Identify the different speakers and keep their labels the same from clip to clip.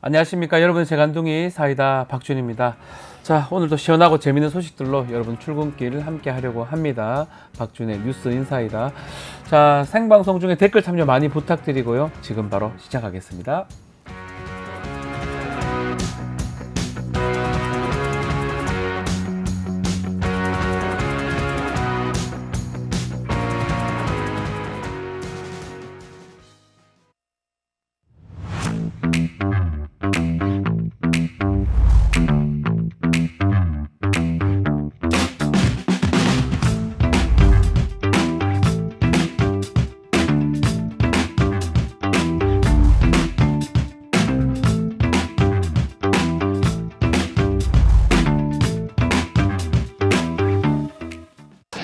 Speaker 1: 안녕하십니까 여러분, 재간둥이 사이다 박준입니다. 자, 오늘도 시원하고 재미있는 소식들로 여러분 출근길 함께 하려고 합니다. 박준의 뉴스 인사이다. 자, 생방송 중에 댓글 참여 많이 부탁드리고요. 지금 바로 시작하겠습니다.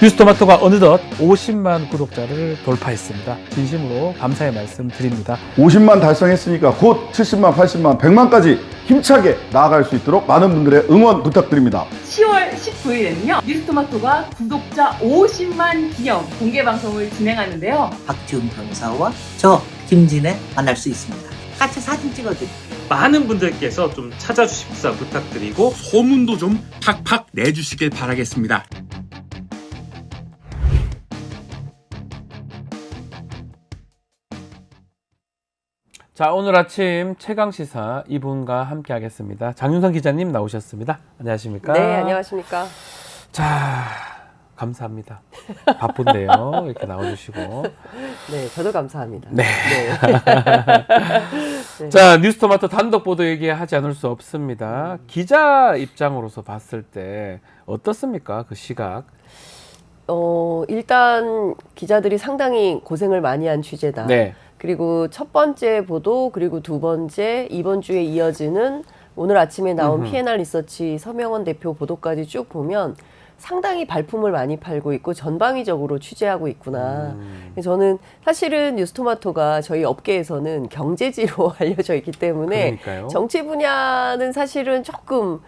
Speaker 1: 뉴스토마토가 어느덧 50만 구독자를 돌파했습니다. 진심으로 감사의 말씀 드립니다.
Speaker 2: 50만 달성했으니까 곧 70만, 80만, 100만까지 힘차게 나아갈 수 있도록 많은 분들의 응원 부탁드립니다.
Speaker 3: 10월 19일에는요 뉴스토마토가 구독자 50만 기념 공개 방송을 진행하는데요.
Speaker 4: 박지훈 변호사와 저 김진애 만날 수 있습니다. 같이 사진 찍어드릴게요.
Speaker 5: 많은 분들께서 좀 찾아주십사 부탁드리고
Speaker 6: 소문도 좀 팍팍 내주시길 바라겠습니다.
Speaker 1: 자, 오늘 아침 최강시사 이분과 함께 하겠습니다. 장윤선 기자님 나오셨습니다. 안녕하십니까?
Speaker 7: 네, 안녕하십니까?
Speaker 1: 자, 감사합니다. 바쁜데요. 이렇게 나와주시고.
Speaker 7: 네, 저도 감사합니다.
Speaker 1: 네.
Speaker 7: 네.
Speaker 1: 자, 뉴스토마토 단독 보도 얘기하지 않을 수 없습니다. 기자 입장으로서 봤을 때 어떻습니까? 그 시각.
Speaker 7: 일단 기자들이 상당히 고생을 많이 한 취재다.
Speaker 1: 네.
Speaker 7: 그리고 첫 번째 보도, 그리고 두 번째, 이번 주에 이어지는 오늘 아침에 나온 P&R 리서치 서명원 대표 보도까지 쭉 보면 상당히 발품을 많이 팔고 있고 전방위적으로 취재하고 있구나. 저는 사실은 뉴스토마토가 저희 업계에서는 경제지로 알려져 있기 때문에
Speaker 1: 그러니까요.
Speaker 7: 정치 분야는 사실은 조금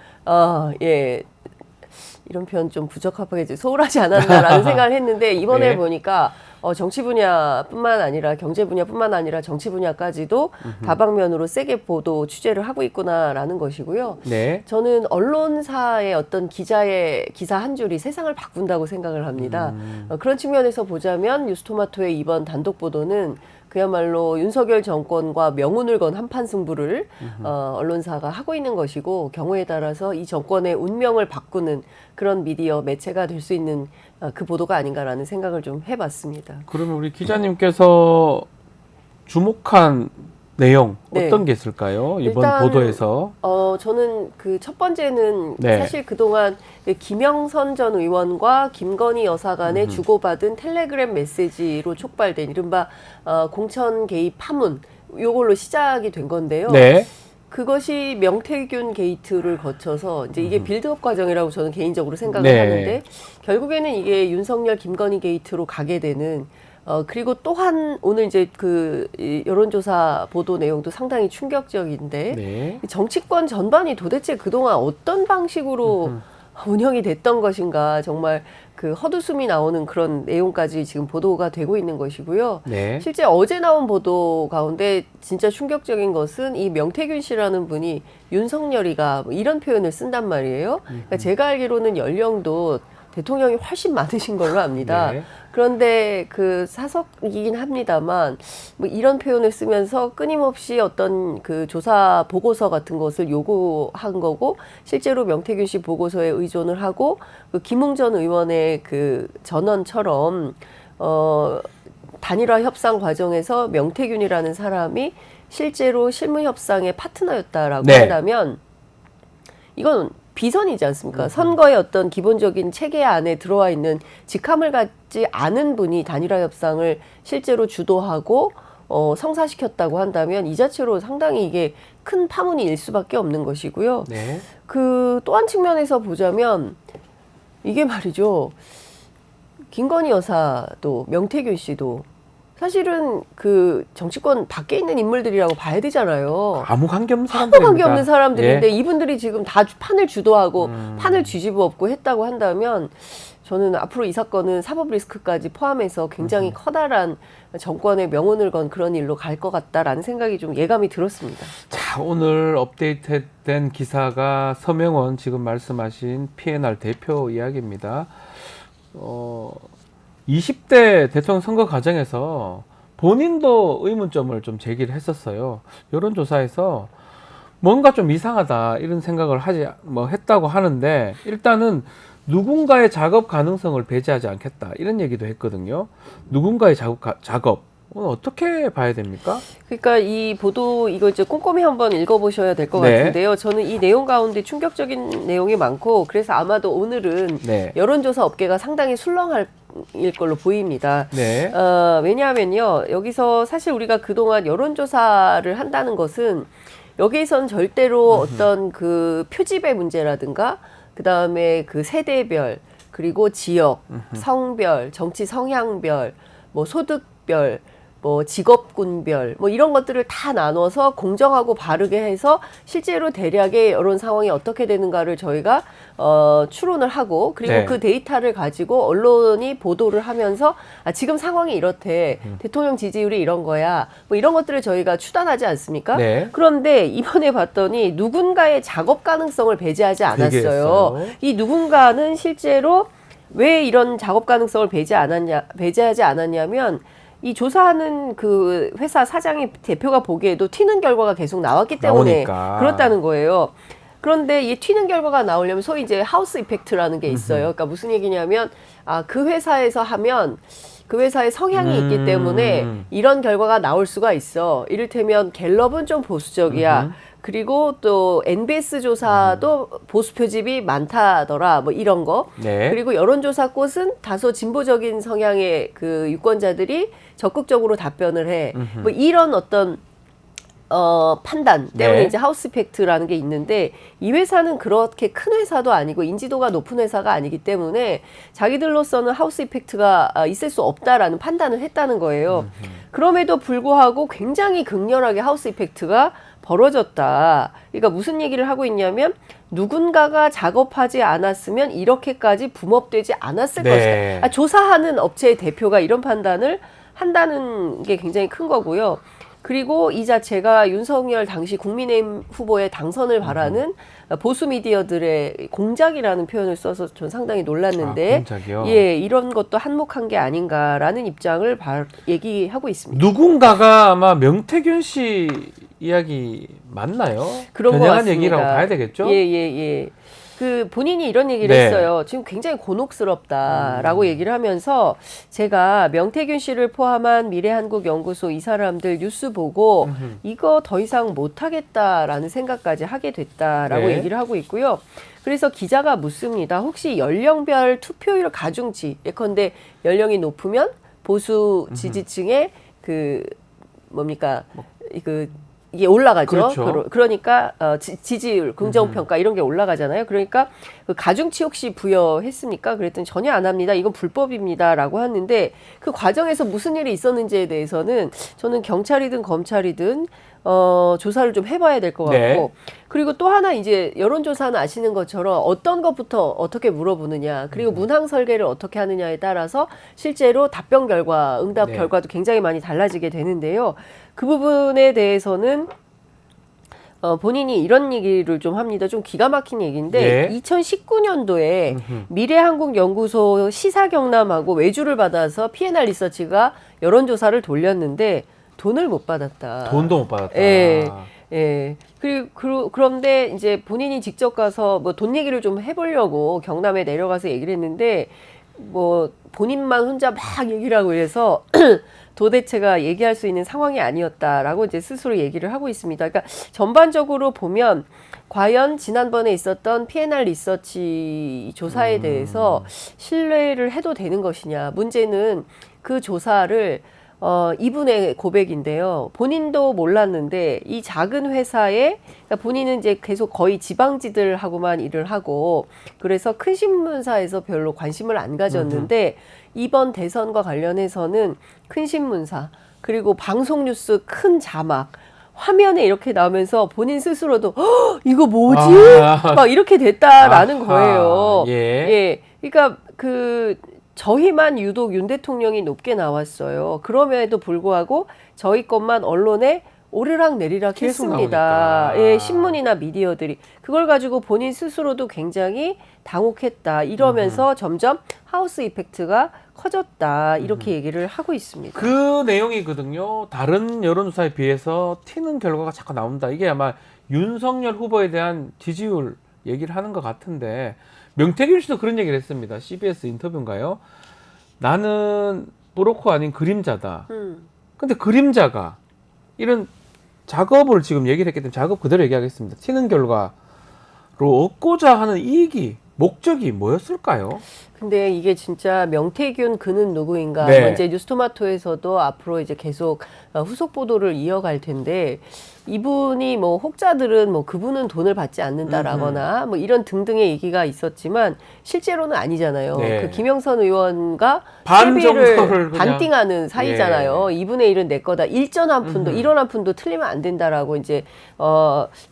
Speaker 7: 이런 표현 좀 부적합하게 소홀하지 않았나라는 생각을 했는데 이번에
Speaker 1: 네.
Speaker 7: 보니까 정치 분야뿐만 아니라 경제 분야뿐만 아니라 정치 분야까지도 다방면으로 세게 보도 취재를 하고 있구나라는 것이고요.
Speaker 1: 네.
Speaker 7: 저는 언론사의 어떤 기자의 기사 한 줄이 세상을 바꾼다고 생각을 합니다. 그런 측면에서 보자면 뉴스토마토의 이번 단독 보도는 그야말로 윤석열 정권과 명운을 건 한판 승부를 언론사가 하고 있는 것이고 경우에 따라서 이 정권의 운명을 바꾸는 그런 미디어 매체가 될 수 있는 그 보도가 아닌가라는 생각을 좀 해봤습니다.
Speaker 1: 그러면 우리 기자님께서 주목한 내용
Speaker 7: 네.
Speaker 1: 어떤 게 있을까요? 이번
Speaker 7: 일단,
Speaker 1: 보도에서.
Speaker 7: 저는 그 첫 번째는
Speaker 1: 네.
Speaker 7: 사실 그동안 김영선 전 의원과 김건희 여사 간에 주고받은 텔레그램 메시지로 촉발된 이른바 공천 개입 파문, 요걸로 시작이 된 건데요.
Speaker 1: 네.
Speaker 7: 그것이 명태균 게이트를 거쳐서 이제 이게 빌드업 과정이라고 저는 개인적으로 생각을
Speaker 1: 네.
Speaker 7: 하는데 결국에는 이게 윤석열 김건희 게이트로 가게 되는 그리고 또한 오늘 이제 그 여론조사 보도 내용도 상당히 충격적인데
Speaker 1: 네.
Speaker 7: 정치권 전반이 도대체 그동안 어떤 방식으로 운영이 됐던 것인가 정말 그 헛웃음이 나오는 그런 내용까지 지금 보도가 되고 있는 것이고요.
Speaker 1: 네.
Speaker 7: 실제 어제 나온 보도 가운데 진짜 충격적인 것은 이 명태균 씨라는 분이 윤석열이가 뭐 이런 표현을 쓴단 말이에요. 그러니까 제가 알기로는 연령도 대통령이 훨씬 많으신 걸로 압니다.
Speaker 1: 네.
Speaker 7: 그런데 그 사석이긴 합니다만 뭐 이런 표현을 쓰면서 끊임없이 어떤 그 조사 보고서 같은 것을 요구한 거고 실제로 명태균 씨 보고서에 의존을 하고 그 김웅 전 의원의 그 전언처럼 단일화 협상 과정에서 명태균이라는 사람이 실제로 실무 협상의 파트너였다라고
Speaker 1: 네.
Speaker 7: 한다면 이건 비선이지 않습니까? 선거의 어떤 기본적인 체계 안에 들어와 있는 직함을 갖지 않은 분이 단일화 협상을 실제로 주도하고 성사시켰다고 한다면 이 자체로 상당히 이게 큰 파문이 일 수밖에 없는 것이고요.
Speaker 1: 네.
Speaker 7: 그 또 한 측면에서 보자면 이게 말이죠. 김건희 여사도 명태균 씨도 사실은 그 정치권 밖에 있는 인물들이라고 봐야 되잖아요.
Speaker 1: 아무 관계없는
Speaker 7: 아무
Speaker 1: 사람들입니다.
Speaker 7: 관계없는 사람들인데
Speaker 1: 예.
Speaker 7: 이분들이 지금 다 판을 주도하고 판을 뒤집어 엎고 했다고 한다면 저는 앞으로 이 사건은 사법 리스크까지 포함해서 굉장히 커다란 정권의 명운을 건 그런 일로 갈 것 같다라는 생각이 좀 예감이 들었습니다.
Speaker 1: 자, 오늘 업데이트된 기사가 서명원 지금 말씀하신 P&R 대표 이야기입니다. 20대 대통령 선거 과정에서 본인도 의문점을 좀 제기를 했었어요. 여론조사에서 뭔가 좀 이상하다 이런 생각을 했다고 하는데 일단은 누군가의 작업 가능성을 배제하지 않겠다 이런 얘기도 했거든요. 누군가의 작업 오늘 어떻게 봐야 됩니까?
Speaker 7: 그러니까 이 보도 이거 이제 꼼꼼히 한번 읽어보셔야 될 것
Speaker 1: 네.
Speaker 7: 같은데요. 저는 이 내용 가운데 충격적인 내용이 많고 그래서 아마도 오늘은
Speaker 1: 네.
Speaker 7: 여론조사 업계가 상당히 술렁할 걸로 보입니다.
Speaker 1: 네.
Speaker 7: 왜냐하면요. 여기서 사실 우리가 그동안 여론조사를 한다는 것은 여기선 절대로 어떤 그 표집의 문제라든가 그다음에 그 세대별 그리고 지역, 성별, 정치 성향별, 뭐 소득별, 뭐 직업군별 뭐 이런 것들을 다 나눠서 공정하고 바르게 해서 실제로 대략의 여론 상황이 어떻게 되는가를 저희가 추론을 하고 그리고
Speaker 1: 네.
Speaker 7: 그 데이터를 가지고 언론이 보도를 하면서 지금 상황이 이렇대 대통령 지지율이 이런 거야 뭐 이런 것들을 저희가 추단하지 않습니까?
Speaker 1: 네.
Speaker 7: 그런데 이번에 봤더니 누군가의 작업 가능성을 배제하지 않았어요.
Speaker 1: 얘기했어요.
Speaker 7: 이 누군가는 실제로 왜 이런 작업 가능성을 배제하지 않았냐면 이 조사하는 그 회사 사장이 대표가 보기에도 튀는 결과가 계속 나왔기 때문에
Speaker 1: 나오니까.
Speaker 7: 그렇다는 거예요. 그런데 이 튀는 결과가 나오려면 소위 이제 하우스 이펙트라는 게 있어요. 그러니까 무슨 얘기냐면 그 회사에서 하면 그 회사의 성향이 있기 때문에 이런 결과가 나올 수가 있어. 이를테면 갤럽은 좀 보수적이야. 그리고 또 NBS 조사도 보수 표집이 많다더라. 뭐 이런 거.
Speaker 1: 네.
Speaker 7: 그리고 여론조사 꽃은 다소 진보적인 성향의 그 유권자들이 적극적으로 답변을 해. 뭐 이런 어떤 판단 때문에
Speaker 1: 네.
Speaker 7: 이제 하우스 팩트라는 게 있는데 이 회사는 그렇게 큰 회사도 아니고 인지도가 높은 회사가 아니기 때문에 자기들로서는 하우스 이펙트가 있을 수 없다라는 판단을 했다는 거예요. 그럼에도 불구하고 굉장히 극렬하게 하우스 이펙트가 벌어졌다. 그러니까 무슨 얘기를 하고 있냐면 누군가가 작업하지 않았으면 이렇게까지 붐업되지 않았을
Speaker 1: 네.
Speaker 7: 것이다. 조사하는 업체의 대표가 이런 판단을 한다는 게 굉장히 큰 거고요. 그리고 이 자체가 윤석열 당시 국민의힘 후보의 당선을 바라는 보수 미디어들의 공작이라는 표현을 써서 전 상당히 놀랐는데
Speaker 1: 공작이요?
Speaker 7: 예, 이런 것도 한몫한 게 아닌가라는 입장을 얘기하고 있습니다.
Speaker 1: 누군가가 아마 명태균 씨 이야기 맞나요?
Speaker 7: 그런 것
Speaker 1: 겨냥한
Speaker 7: 같습니다.
Speaker 1: 얘기라고 봐야 되겠죠?
Speaker 7: 예. 그 본인이 이런 얘기를
Speaker 1: 네.
Speaker 7: 했어요. 지금 굉장히 곤혹스럽다라고 얘기를 하면서 제가 명태균 씨를 포함한 미래한국연구소 이 사람들 뉴스 보고 이거 더 이상 못하겠다라는 생각까지 하게 됐다라고
Speaker 1: 네.
Speaker 7: 얘기를 하고 있고요. 그래서 기자가 묻습니다. 혹시 연령별 투표율 가중치 예컨대 연령이 높으면 보수 지지층의 그 뭡니까 이게 올라가죠.
Speaker 1: 그렇죠.
Speaker 7: 그러니까 지지율, 긍정평가 이런 게 올라가잖아요. 그러니까 그 가중치 혹시 부여했습니까? 그랬더니 전혀 안 합니다. 이건 불법입니다라고 하는데 그 과정에서 무슨 일이 있었는지에 대해서는 저는 경찰이든 검찰이든 조사를 좀 해봐야 될 것 같고
Speaker 1: 네.
Speaker 7: 그리고 또 하나 이제 여론조사는 아시는 것처럼 어떤 것부터 어떻게 물어보느냐 그리고 문항 설계를 어떻게 하느냐에 따라서 실제로 답변 결과, 응답
Speaker 1: 네.
Speaker 7: 결과도 굉장히 많이 달라지게 되는데요. 그 부분에 대해서는 본인이 이런 얘기를 좀 합니다. 좀 기가 막힌 얘기인데
Speaker 1: 예.
Speaker 7: 2019년도에 미래한국연구소 시사경남하고 외주를 받아서 P&R 리서치가 여론조사를 돌렸는데 돈을 못 받았다.
Speaker 1: 돈도 못 받았다.
Speaker 7: 예. 그런데 이제 본인이 직접 가서 뭐 돈 얘기를 좀 해보려고 경남에 내려가서 얘기를 했는데 뭐 본인만 혼자 막 얘기를 하고 이래서 도대체가 얘기할 수 있는 상황이 아니었다라고 이제 스스로 얘기를 하고 있습니다. 그러니까 전반적으로 보면 과연 지난번에 있었던 P&R 리서치 조사에 대해서 신뢰를 해도 되는 것이냐. 문제는 그 조사를 이분의 고백인데요. 본인도 몰랐는데 이 작은 회사에 그러니까 본인은 이제 계속 거의 지방지들하고만 일을 하고 그래서 큰 신문사에서 별로 관심을 안 가졌는데 이번 대선과 관련해서는 큰 신문사 그리고 방송 뉴스 큰 자막 화면에 이렇게 나오면서 본인 스스로도 이거 뭐지? 막 이렇게 됐다라는 거예요.
Speaker 1: 예.
Speaker 7: 그러니까 그 저희만 유독 윤 대통령이 높게 나왔어요. 그럼에도 불구하고 저희 것만 언론에 오르락 내리락
Speaker 1: 계속
Speaker 7: 했습니다.
Speaker 1: 나오니까.
Speaker 7: 예, 신문이나 미디어들이 그걸 가지고 본인 스스로도 굉장히 당혹했다. 이러면서 점점 하우스 이펙트가 커졌다. 이렇게 얘기를 하고 있습니다.
Speaker 1: 그 내용이거든요. 다른 여론조사에 비해서 튀는 결과가 자꾸 나온다. 이게 아마 윤석열 후보에 대한 지지율 얘기를 하는 것 같은데 명태균 씨도 그런 얘기를 했습니다. CBS 인터뷰인가요? 나는 브로커 아닌 그림자다. 근데 그림자가 이런 작업을 지금 얘기를 했기 때문에 작업 그대로 얘기하겠습니다. 튀는 결과로 얻고자 하는 이익이 목적이 뭐였을까요?
Speaker 7: 근데 이게 진짜 명태균 그는 누구인가?
Speaker 1: 네.
Speaker 7: 뭐 이제 뉴스토마토에서도 앞으로 이제 계속 후속 보도를 이어갈 텐데 이분이 뭐 혹자들은 뭐 그분은 돈을 받지 않는다라거나 뭐 이런 등등의 얘기가 있었지만 실제로는 아니잖아요.
Speaker 1: 네.
Speaker 7: 그 김영선 의원과
Speaker 1: 반
Speaker 7: 세비를
Speaker 1: 정도를 그냥-
Speaker 7: 반띵하는 사이잖아요. 2분의 1은 내 거다. 일전 한 푼도 1원 한 푼도 틀리면 안 된다라고 이제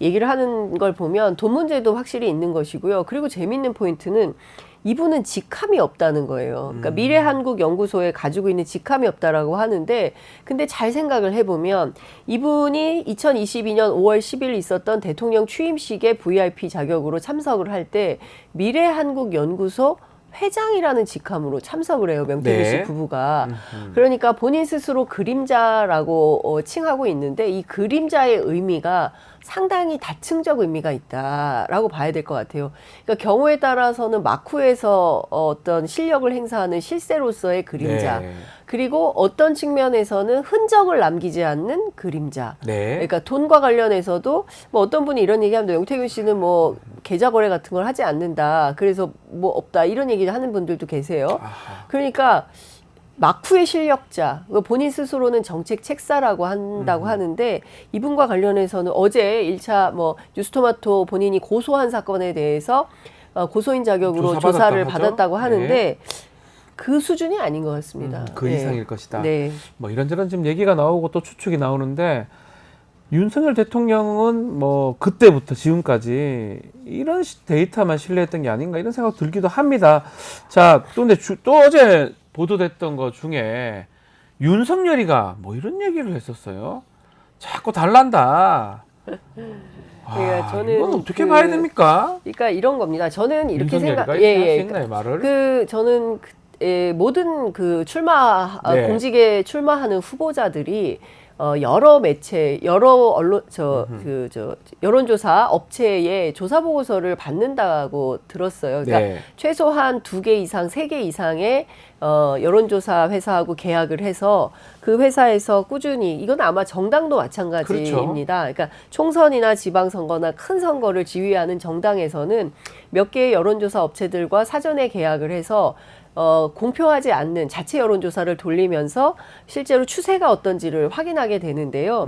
Speaker 7: 얘기를 하는 걸 보면 돈 문제도 확실히 있는 것이고요. 그리고 재밌는 포인트는 이분은 직함이 없다는 거예요. 그러니까 미래한국연구소에 가지고 있는 직함이 없다라고 하는데, 근데 잘 생각을 해보면 이분이 2022년 5월 10일 있었던 대통령 취임식에 VIP 자격으로 참석을 할 때 미래한국연구소 회장이라는 직함으로 참석을 해요. 명태균 씨
Speaker 1: 네.
Speaker 7: 부부가. 그러니까 본인 스스로 그림자라고 칭하고 있는데 이 그림자의 의미가 상당히 다층적 의미가 있다라고 봐야 될 것 같아요. 그러니까 경우에 따라서는 마쿠에서 어떤 실력을 행사하는 실세로서의 그림자.
Speaker 1: 네.
Speaker 7: 그리고 어떤 측면에서는 흔적을 남기지 않는 그림자.
Speaker 1: 네.
Speaker 7: 그러니까 돈과 관련해서도 뭐 어떤 분이 이런 얘기하면 영태균 씨는 뭐 계좌 거래 같은 걸 하지 않는다. 그래서 뭐 없다. 이런 얘기를 하는 분들도 계세요.
Speaker 1: 아하.
Speaker 7: 그러니까 마쿠의 실력자, 본인 스스로는 정책 책사라고 한다고 하는데 이분과 관련해서는 어제 1차 뭐 뉴스토마토 본인이 고소한 사건에 대해서 고소인 자격으로
Speaker 1: 조사받았다고
Speaker 7: 조사를
Speaker 1: 하죠?
Speaker 7: 받았다고 하는데
Speaker 1: 네.
Speaker 7: 그 수준이 아닌 것 같습니다.
Speaker 1: 그
Speaker 7: 네.
Speaker 1: 이상일 것이다.
Speaker 7: 네.
Speaker 1: 뭐 이런저런 지금 얘기가 나오고 또 추측이 나오는데 윤석열 대통령은 뭐 그때부터 지금까지 이런 데이터만 신뢰했던 게 아닌가 이런 생각 들기도 합니다. 자, 또 근데 또 어제 보도됐던 것 중에 윤석열이가 뭐 이런 얘기를 했었어요. 자꾸 달란다.
Speaker 7: 그러니까 저는
Speaker 1: 이건 어떻게 봐야 됩니까?
Speaker 7: 그러니까 이런 겁니다. 저는 이렇게
Speaker 1: 윤석열이가
Speaker 7: 생각,
Speaker 1: 이렇게 할수 있나요, 말을?
Speaker 7: 저는 모든 그
Speaker 1: 네.
Speaker 7: 공직에 출마하는 후보자들이 여러 매체, 여러 언론, 여론조사 업체의 조사 보고서를 받는다고 들었어요. 그러니까
Speaker 1: 네.
Speaker 7: 최소한 2개 이상, 3개 이상의 여론조사 회사하고 계약을 해서 그 회사에서 꾸준히, 이건 아마 정당도 마찬가지입니다. 그러니까 총선이나 지방선거나 큰 선거를 지휘하는 정당에서는 몇 개의 여론조사 업체들과 사전에 계약을 해서 공표하지 않는 자체 여론조사를 돌리면서 실제로 추세가 어떤지를 확인하게 되는데요.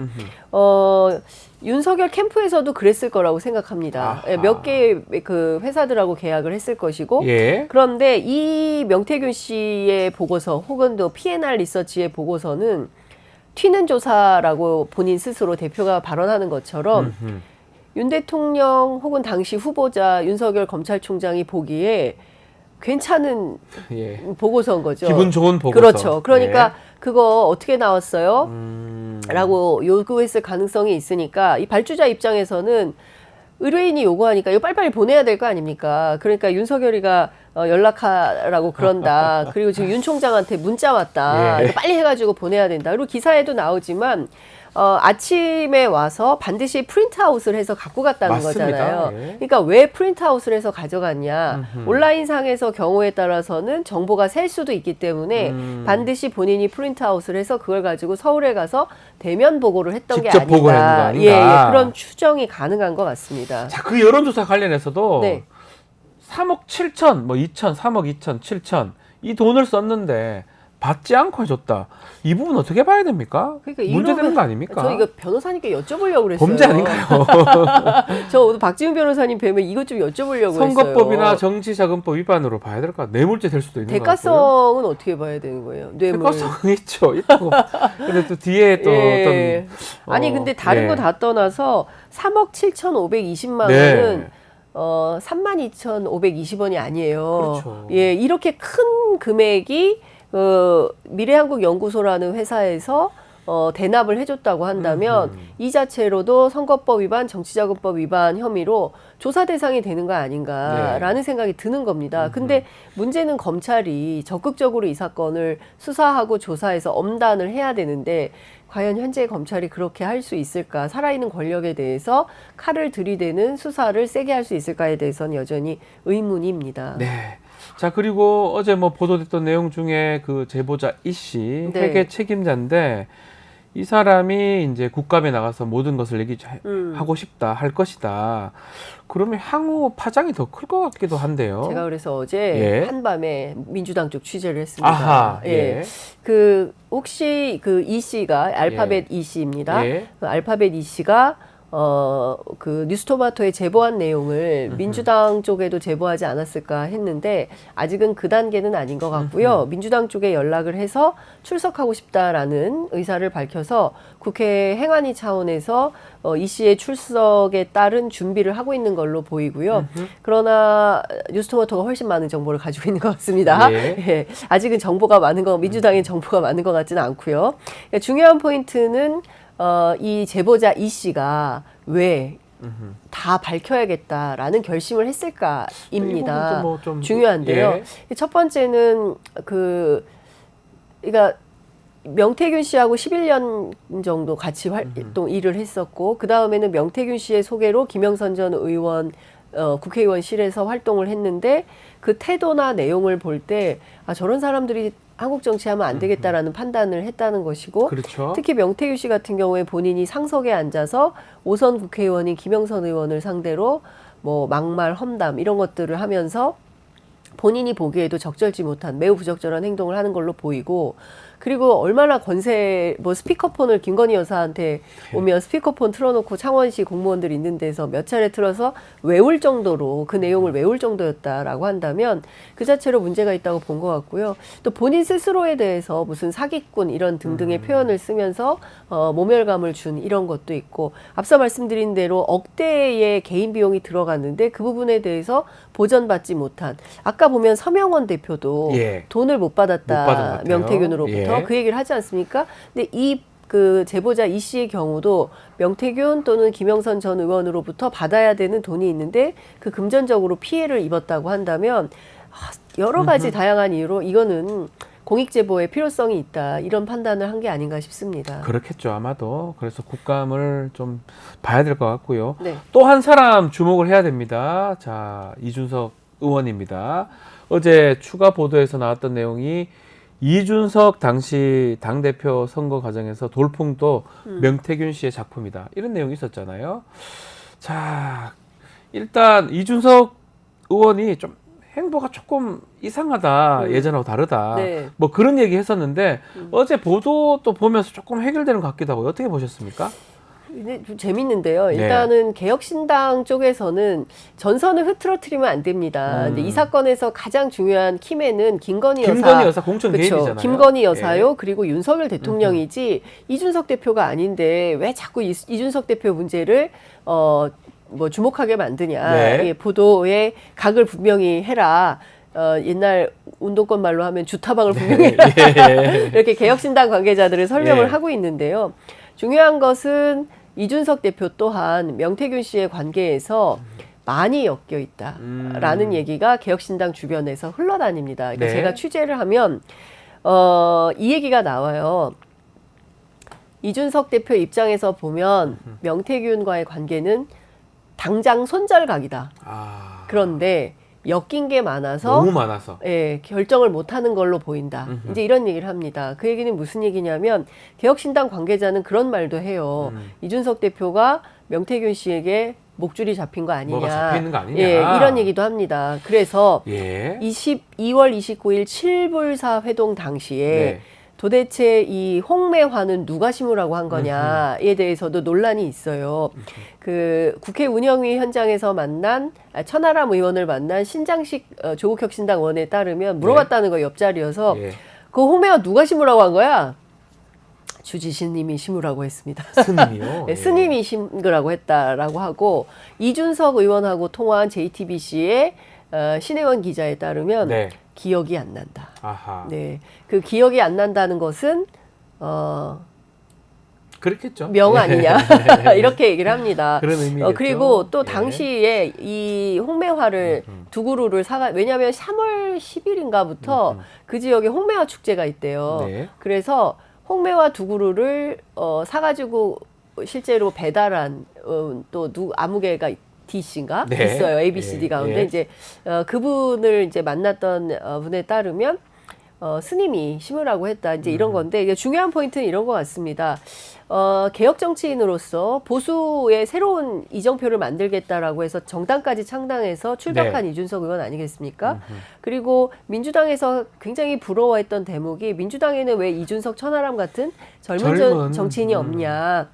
Speaker 7: 윤석열 캠프에서도 그랬을 거라고 생각합니다.
Speaker 1: 아하.
Speaker 7: 몇 개의 그 회사들하고 계약을 했을 것이고,
Speaker 1: 예.
Speaker 7: 그런데 이 명태균 씨의 보고서 혹은 또 P&R 리서치의 보고서는 튀는 조사라고 본인 스스로 대표가 발언하는 것처럼 윤 대통령 혹은 당시 후보자 윤석열 검찰총장이 보기에 괜찮은
Speaker 1: 예.
Speaker 7: 보고서인 거죠.
Speaker 1: 기분 좋은 보고서.
Speaker 7: 그렇죠. 그러니까
Speaker 1: 네.
Speaker 7: 그거 어떻게 나왔어요? 라고 요구했을 가능성이 있으니까 이 발주자 입장에서는 의뢰인이 요구하니까 이거 빨리빨리 보내야 될 거 아닙니까? 그러니까 윤석열이가 연락하라고 그런다. 그리고 지금 윤 총장한테 문자 왔다.
Speaker 1: 예.
Speaker 7: 이거 빨리 해가지고 보내야 된다. 그리고 기사에도 나오지만 아침에 와서 반드시 프린트아웃을 해서 갖고 갔다는
Speaker 1: 맞습니다.
Speaker 7: 거잖아요.
Speaker 1: 예.
Speaker 7: 그러니까 왜 프린트아웃을 해서 가져갔냐. 온라인상에서 경우에 따라서는 정보가 셀 수도 있기 때문에 반드시 본인이 프린트아웃을 해서 그걸 가지고 서울에 가서 대면 보고를 했던 게
Speaker 1: 직접
Speaker 7: 아닌가.
Speaker 1: 보고를 했는 거 아닌가.
Speaker 7: 예, 그런 추정이 가능한 것 같습니다.
Speaker 1: 자, 그 여론조사 관련해서도
Speaker 7: 네.
Speaker 1: 3억 7천, 뭐 2천, 3억 2천, 7천 이 돈을 썼는데 받지 않고 해줬다. 이 부분 어떻게 봐야 됩니까?
Speaker 7: 그러니까
Speaker 1: 문제되는 거 아닙니까?
Speaker 7: 저 이거 변호사님께 여쭤보려고 그랬어요.
Speaker 1: 범죄 아닌가요?
Speaker 7: 저 오늘 박지훈 변호사님 뵈면 이것 좀 여쭤보려고
Speaker 1: 선거법이나
Speaker 7: 했어요.
Speaker 1: 정치자금법 위반으로 봐야 될 것 같아요. 뇌물죄 될 수도 있는 것 같고요.
Speaker 7: 대가성은 어떻게 봐야 되는 거예요? 뇌물.
Speaker 1: 대가성은 있죠. 있다고. 근데 또 뒤에 또
Speaker 7: 예.
Speaker 1: 어떤
Speaker 7: 아니 근데 다른
Speaker 1: 예.
Speaker 7: 거 다 떠나서 3억 7,520만
Speaker 1: 네.
Speaker 7: 원은 32,520원이 아니에요.
Speaker 1: 그렇죠.
Speaker 7: 예, 이렇게 큰 금액이 미래한국연구소라는 회사에서 대납을 해줬다고 한다면 이 자체로도 선거법 위반, 정치자금법 위반 혐의로 조사 대상이 되는 거 아닌가라는 생각이 드는 겁니다. 근데 문제는 검찰이 적극적으로 이 사건을 수사하고 조사해서 엄단을 해야 되는데 과연 현재 검찰이 그렇게 할 수 있을까? 살아있는 권력에 대해서 칼을 들이대는 수사를 세게 할 수 있을까에 대해서는 여전히 의문입니다.
Speaker 1: 네. 자, 그리고 어제 뭐 보도됐던 내용 중에 그 제보자 이 씨
Speaker 7: 네.
Speaker 1: 회계 책임자인데 이 사람이 이제 국감에 나가서 모든 것을 얘기하고 싶다, 할 것이다. 그러면 향후 파장이 더 클 것 같기도 한데요.
Speaker 7: 제가 그래서 어제
Speaker 1: 예.
Speaker 7: 한밤에 민주당 쪽 취재를 했습니다.
Speaker 1: 아하, 예.
Speaker 7: 그 혹시 그 이 씨가 알파벳 이 씨입니다.
Speaker 1: 예.
Speaker 7: 그 알파벳 이 씨가 그 뉴스토마토에 제보한 내용을 민주당 쪽에도 제보하지 않았을까 했는데 아직은 그 단계는 아닌 것 같고요. 민주당 쪽에 연락을 해서 출석하고 싶다라는 의사를 밝혀서 국회 행안위 차원에서 이 씨의 출석에 따른 준비를 하고 있는 걸로 보이고요. 그러나 뉴스토마토가 훨씬 많은 정보를 가지고 있는 것 같습니다.
Speaker 1: 예.
Speaker 7: 예, 아직은 정보가 많은 거 민주당의 정보가 많은 것 같지는 않고요. 중요한 포인트는 이 제보자 이 씨가 왜 다 밝혀야겠다라는 결심을 했을까입니다.
Speaker 1: 뭐좀
Speaker 7: 중요한데요. 첫 번째는 그러니까 명태균 씨하고 11년 정도 같이 일을 했었고 그 다음에는 명태균 씨의 소개로 김영선 전 의원 국회의원실에서 활동을 했는데 그 태도나 내용을 볼 때 저런 사람들이 한국 정치하면 안 되겠다라는 판단을 했다는 것이고
Speaker 1: 그렇죠.
Speaker 7: 특히 명태균 씨 같은 경우에 본인이 상석에 앉아서 5선 국회의원인 김영선 의원을 상대로 뭐 막말, 험담 이런 것들을 하면서 본인이 보기에도 적절치 못한 매우 부적절한 행동을 하는 걸로 보이고 그리고 얼마나 스피커폰을 김건희 여사한테 오면 스피커폰 틀어놓고 창원시 공무원들 있는 데서 몇 차례 틀어서 외울 정도로 그 내용을 외울 정도였다라고 한다면 그 자체로 문제가 있다고 본 것 같고요. 또 본인 스스로에 대해서 무슨 사기꾼 이런 등등의 표현을 쓰면서 모멸감을 준 이런 것도 있고 앞서 말씀드린 대로 억대의 개인 비용이 들어갔는데 그 부분에 대해서 보전받지 못한 아까 보면 서명원 대표도
Speaker 1: 예.
Speaker 7: 돈을 못 받았다.
Speaker 1: 못 받은 것 같아요.
Speaker 7: 명태균으로부터
Speaker 1: 예.
Speaker 7: 그 얘기를 하지 않습니까? 근데 그 제보자 이 씨의 경우도 명태균 또는 김영선 전 의원으로부터 받아야 되는 돈이 있는데 그 금전적으로 피해를 입었다고 한다면 여러 가지 다양한 이유로 이거는 공익제보의 필요성이 있다. 이런 판단을 한 게 아닌가 싶습니다.
Speaker 1: 그렇겠죠, 아마도. 그래서 국감을 좀 봐야 될 것 같고요.
Speaker 7: 네.
Speaker 1: 또 한 사람 주목을 해야 됩니다. 자, 이준석 의원입니다. 어제 추가 보도에서 나왔던 내용이 이준석 당시 당대표 선거 과정에서 돌풍도 명태균 씨의 작품이다. 이런 내용이 있었잖아요. 자, 일단 이준석 의원이 좀 행보가 조금 이상하다. 예전하고 다르다.
Speaker 7: 네.
Speaker 1: 뭐 그런 얘기 했었는데 어제 보도 또 보면서 조금 해결되는 것 같기도 하고 어떻게 보셨습니까?
Speaker 7: 근데 좀 재밌는데요. 일단은 개혁신당 쪽에서는 전선을 흐트러뜨리면 안 됩니다. 근데 이 사건에서 가장 중요한 키맨은 김건희
Speaker 1: 여사 공천
Speaker 7: 그렇죠.
Speaker 1: 개입이잖아요.
Speaker 7: 김건희 여사요. 그리고 윤석열 대통령이지 이준석 대표가 아닌데 왜 자꾸 이준석 대표 문제를 주목하게 만드냐.
Speaker 1: 네.
Speaker 7: 예, 보도에 각을 분명히 해라. 옛날 운동권 말로 하면 주타방을 분명히 해라.
Speaker 1: 예.
Speaker 7: 이렇게 개혁신당 관계자들은 설명을
Speaker 1: 예.
Speaker 7: 하고 있는데요. 중요한 것은 이준석 대표 또한 명태균 씨의 관계에서 많이 엮여 있다라는 얘기가 개혁신당 주변에서 흘러다닙니다. 그러니까
Speaker 1: 네.
Speaker 7: 제가 취재를 하면 이 얘기가 나와요. 이준석 대표 입장에서 보면 명태균과의 관계는 당장 손절각이다. 그런데 엮인 게 많아서
Speaker 1: 너무 많아서.
Speaker 7: 예, 결정을 못하는 걸로 보인다. 이제 이런 얘기를 합니다. 그 얘기는 무슨 얘기냐면 개혁신당 관계자는 그런 말도 해요. 이준석 대표가 명태균 씨에게 목줄이 잡힌 거 아니냐.
Speaker 1: 뭐가 잡혀 있는 거 아니냐.
Speaker 7: 예, 이런 얘기도 합니다. 그래서
Speaker 1: 예.
Speaker 7: 2월 29일 7불사 회동 당시에
Speaker 1: 네.
Speaker 7: 도대체 이 홍매화는 누가 심으라고 한 거냐에 대해서도 논란이 있어요. 그 국회 운영위 현장에서 만난 천하람 의원을 만난 신장식 조국혁신당 의원에 따르면 물어봤다는 거 옆자리여서
Speaker 1: 예.
Speaker 7: 그 홍매화 누가 심으라고 한 거야? 주지신님이 심으라고 했습니다.
Speaker 1: 스님이요.
Speaker 7: 네, 스님이 심으라고 했다라고 하고 이준석 의원하고 통화한 JTBC의 신혜원 기자에 따르면
Speaker 1: 네.
Speaker 7: 기억이 안 난다.
Speaker 1: 아하.
Speaker 7: 네, 그 기억이 안 난다는 것은
Speaker 1: 그렇겠죠.
Speaker 7: 명 아니냐
Speaker 1: 네.
Speaker 7: 이렇게 얘기를 합니다.
Speaker 1: 그런 의미겠죠.
Speaker 7: 그리고 또
Speaker 1: 예.
Speaker 7: 당시에 이 홍매화를 두 그루를 왜냐하면 3월 10일인가부터 그 지역에 홍매화 축제가 있대요.
Speaker 1: 네.
Speaker 7: 그래서 홍매화 두 그루를 사가지고 실제로 배달한 또 아무개가 D씨인가
Speaker 1: 네.
Speaker 7: 있어요. ABCD
Speaker 1: 예,
Speaker 7: 가운데
Speaker 1: 예.
Speaker 7: 이제 그분을 이제 만났던 분에 따르면 스님이 심으라고 했다. 이제 이런 건데 이게 중요한 포인트는 이런 것 같습니다. 개혁 정치인으로서 보수의 새로운 이정표를 만들겠다라고 해서 정당까지 창당해서 출격한
Speaker 1: 네.
Speaker 7: 이준석 의원 아니겠습니까? 그리고 민주당에서 굉장히 부러워했던 대목이 민주당에는 왜 이준석 천하람 같은 젊은 정치인이 없냐.